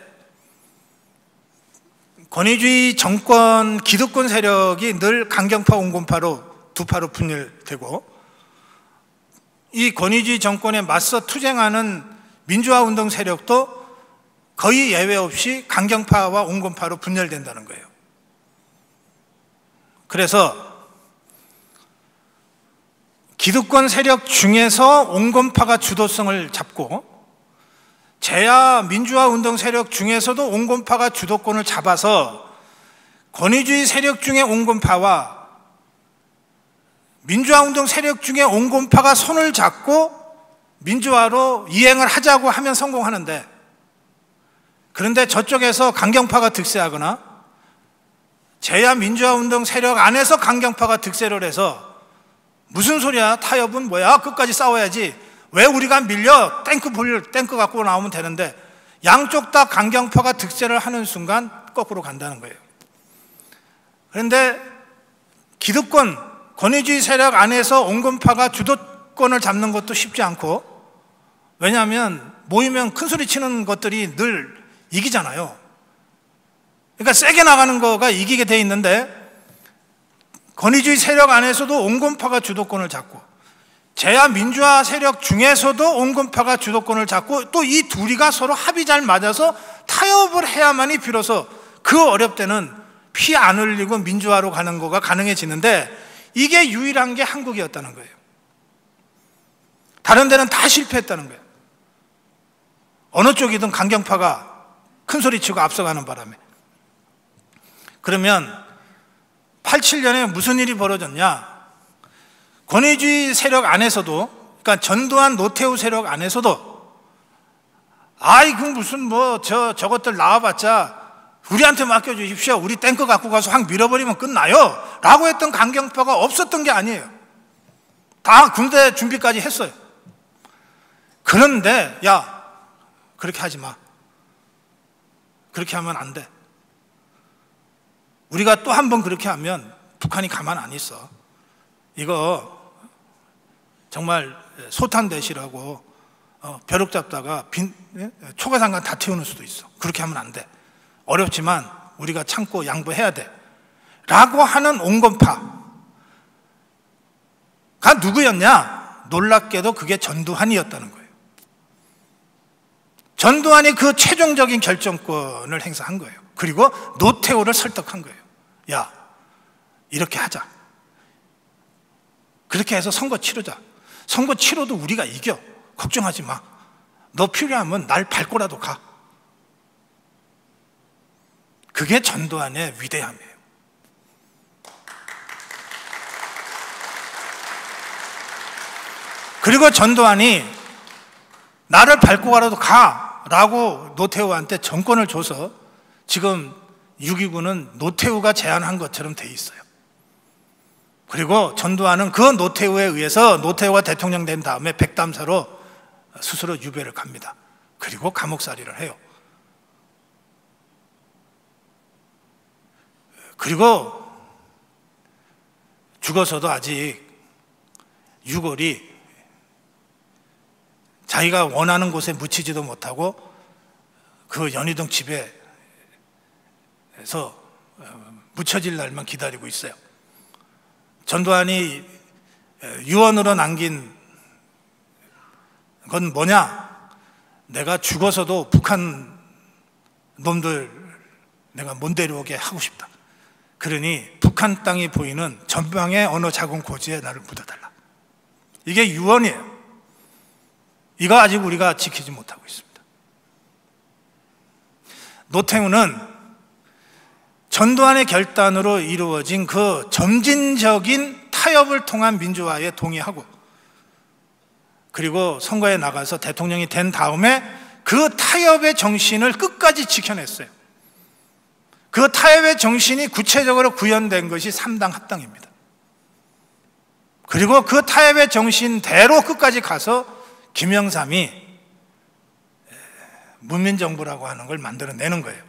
권위주의 정권, 기득권 세력이 늘 강경파, 온건파로 두 파로 분열되고, 이 권위주의 정권에 맞서 투쟁하는 민주화 운동 세력도 거의 예외 없이 강경파와 온건파로 분열된다는 거예요. 그래서 기득권 세력 중에서 온건파가 주도성을 잡고, 제야 민주화 운동 세력 중에서도 온건파가 주도권을 잡아서 권위주의 세력 중에 온건파와 민주화 운동 세력 중에 온건파가 손을 잡고 민주화로 이행을 하자고 하면 성공하는데, 그런데 저쪽에서 강경파가 득세하거나 제야 민주화 운동 세력 안에서 강경파가 득세를 해서 무슨 소리야, 타협은 뭐야, 끝까지 싸워야지, 왜 우리가 밀려, 탱크 갖고 나오면 되는데, 양쪽 다 강경파가 득세를 하는 순간 거꾸로 간다는 거예요. 그런데 기득권, 권위주의 세력 안에서 온건파가 주도권을 잡는 것도 쉽지 않고, 왜냐하면 모이면 큰 소리 치는 것들이 늘 이기잖아요. 그러니까 세게 나가는 거가 이기게 돼 있는데, 권위주의 세력 안에서도 온건파가 주도권을 잡고, 제야 민주화 세력 중에서도 온건파가 주도권을 잡고, 또 이 둘이가 서로 합이 잘 맞아서 타협을 해야만이 비로소 그 어렵 때는 피 안 흘리고 민주화로 가는 거가 가능해지는데, 이게 유일한 게 한국이었다는 거예요. 다른 데는 다 실패했다는 거예요. 어느 쪽이든 강경파가 큰 소리 치고 앞서가는 바람에. 그러면 87년에 무슨 일이 벌어졌냐? 권위주의 세력 안에서도, 그러니까 전두환, 노태우 세력 안에서도, 그 무슨 저것들 나와봤자 우리한테 맡겨주십시오, 우리 탱크 갖고 가서 확 밀어버리면 끝나요 라고 했던 강경파가 없었던 게 아니에요. 다 군대 준비까지 했어요. 그런데 야, 그렇게 하지 마, 그렇게 하면 안 돼, 우리가 또 한 번 그렇게 하면 북한이 가만 안 있어, 이거 정말 소탄대시라고 벼룩 잡다가 초가상간 다 태우는 수도 있어, 그렇게 하면 안 돼, 어렵지만 우리가 참고 양보해야 돼 라고 하는 온건파가 누구였냐? 놀랍게도 그게 전두환이었다는 거예요. 전두환이 그 최종적인 결정권을 행사한 거예요. 그리고 노태우를 설득한 거예요. 야, 이렇게 하자. 그렇게 해서 선거 치르자. 선거 치러도 우리가 이겨. 걱정하지 마. 너 필요하면 날 밟고라도 가. 그게 전두환의 위대함이에요. 그리고 전두환이 나를 밟고 가라도 가라고 노태우한테 정권을 줘서 지금 6.29는 노태우가 제안한 것처럼 돼 있어요. 그리고 전두환은 그 노태우에 의해서 노태우가 대통령 된 다음에 백담사로 스스로 유배를 갑니다. 그리고 감옥살이를 해요. 그리고 죽어서도 아직 유골이 자기가 원하는 곳에 묻히지도 못하고 그 연희동 집에서 묻혀질 날만 기다리고 있어요. 전두환이 유언으로 남긴 건 뭐냐? 내가 죽어서도 북한 놈들 내가 못 데려오게 하고 싶다. 그러니 북한 땅이 보이는 전방의 어느 작은 고지에 나를 묻어달라. 이게 유언이에요. 이거 아직 우리가 지키지 못하고 있습니다. 노태우는 전두환의 결단으로 이루어진 그 점진적인 타협을 통한 민주화에 동의하고 그리고 선거에 나가서 대통령이 된 다음에 그 타협의 정신을 끝까지 지켜냈어요. 그 타협의 정신이 구체적으로 구현된 것이 3당 합당입니다. 그리고 그 타협의 정신대로 끝까지 가서 김영삼이 문민정부라고 하는 걸 만들어내는 거예요.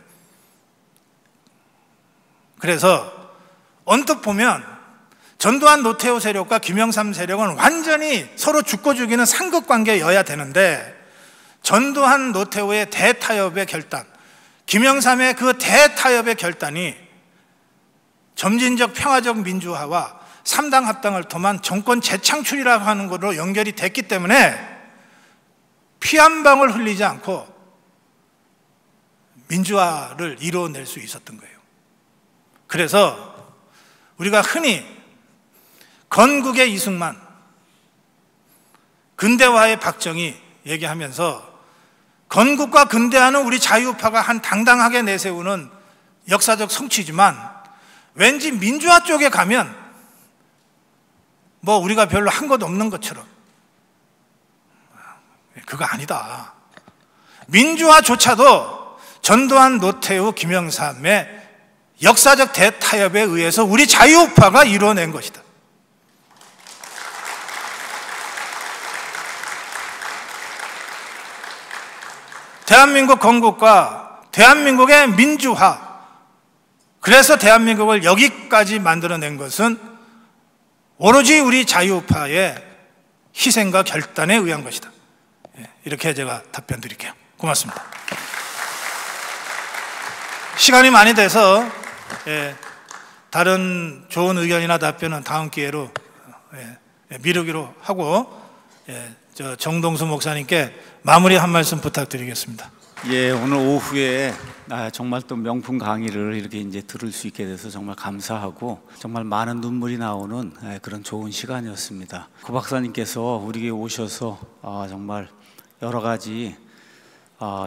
그래서 언뜻 보면 전두환 노태우 세력과 김영삼 세력은 완전히 서로 죽고 죽이는 상극관계여야 되는데 전두환 노태우의 대타협의 결단, 김영삼의 그 대타협의 결단이 점진적 평화적 민주화와 3당 합당을 통한 정권 재창출이라고 하는 것으로 연결이 됐기 때문에 피 한 방울 흘리지 않고 민주화를 이루어낼 수 있었던 거예요. 그래서 우리가 흔히 건국의 이승만, 근대화의 박정희 얘기하면서 건국과 근대화는 우리 자유파가 한 당당하게 내세우는 역사적 성취지만 왠지 민주화 쪽에 가면 뭐 우리가 별로 한 것 없는 것처럼 그거 아니다. 민주화조차도 전두환, 노태우, 김영삼의 역사적 대타협에 의해서 우리 자유파가 이루어낸 것이다. 대한민국 건국과 대한민국의 민주화, 그래서 대한민국을 여기까지 만들어낸 것은 오로지 우리 자유파의 희생과 결단에 의한 것이다. 이렇게 제가 답변 드릴게요. 고맙습니다. 시간이 많이 돼서 다른 좋은 의견이나 답변은 다음 기회로 미루기로 하고 저 정동수 목사님께 마무리 한 말씀 부탁드리겠습니다. 예, 오늘 오후에 정말 또 명품 강의를 이렇게 이제 들을 수 있게 돼서 정말 감사하고 정말 많은 눈물이 나오는 그런 좋은 시간이었습니다. 구 박사님께서 우리에게 오셔서 정말 여러 가지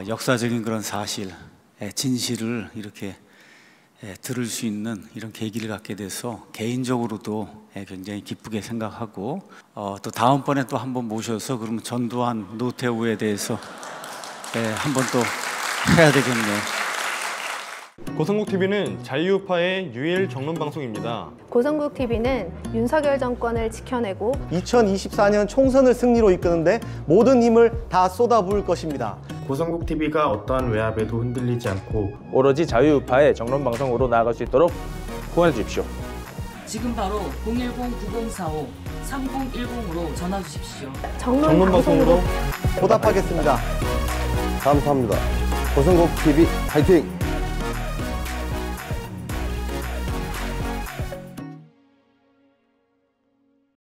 역사적인 그런 사실, 진실을 이렇게 들을 수 있는 이런 계기를 갖게 돼서 개인적으로도 굉장히 기쁘게 생각하고 또 다음번에 또 한번 모셔서 그러면 전두환, 노태우에 대해서 한번 또 해야 되겠네요. 고성국TV는 자유파의 유일 정론방송입니다. 고성국TV는 윤석열 정권을 지켜내고 2024년 총선을 승리로 이끄는데 모든 힘을 다 쏟아부을 것입니다. 고성국TV가 어떠한 외압에도 흔들리지 않고 오로지 자유파의 정론방송으로 나아갈 수 있도록 후원해 주십시오. 지금 바로 010-904-3010으로 전화 주십시오. 정론방송으로 보답하겠습니다. 감사합니다. 고성국TV 화이팅!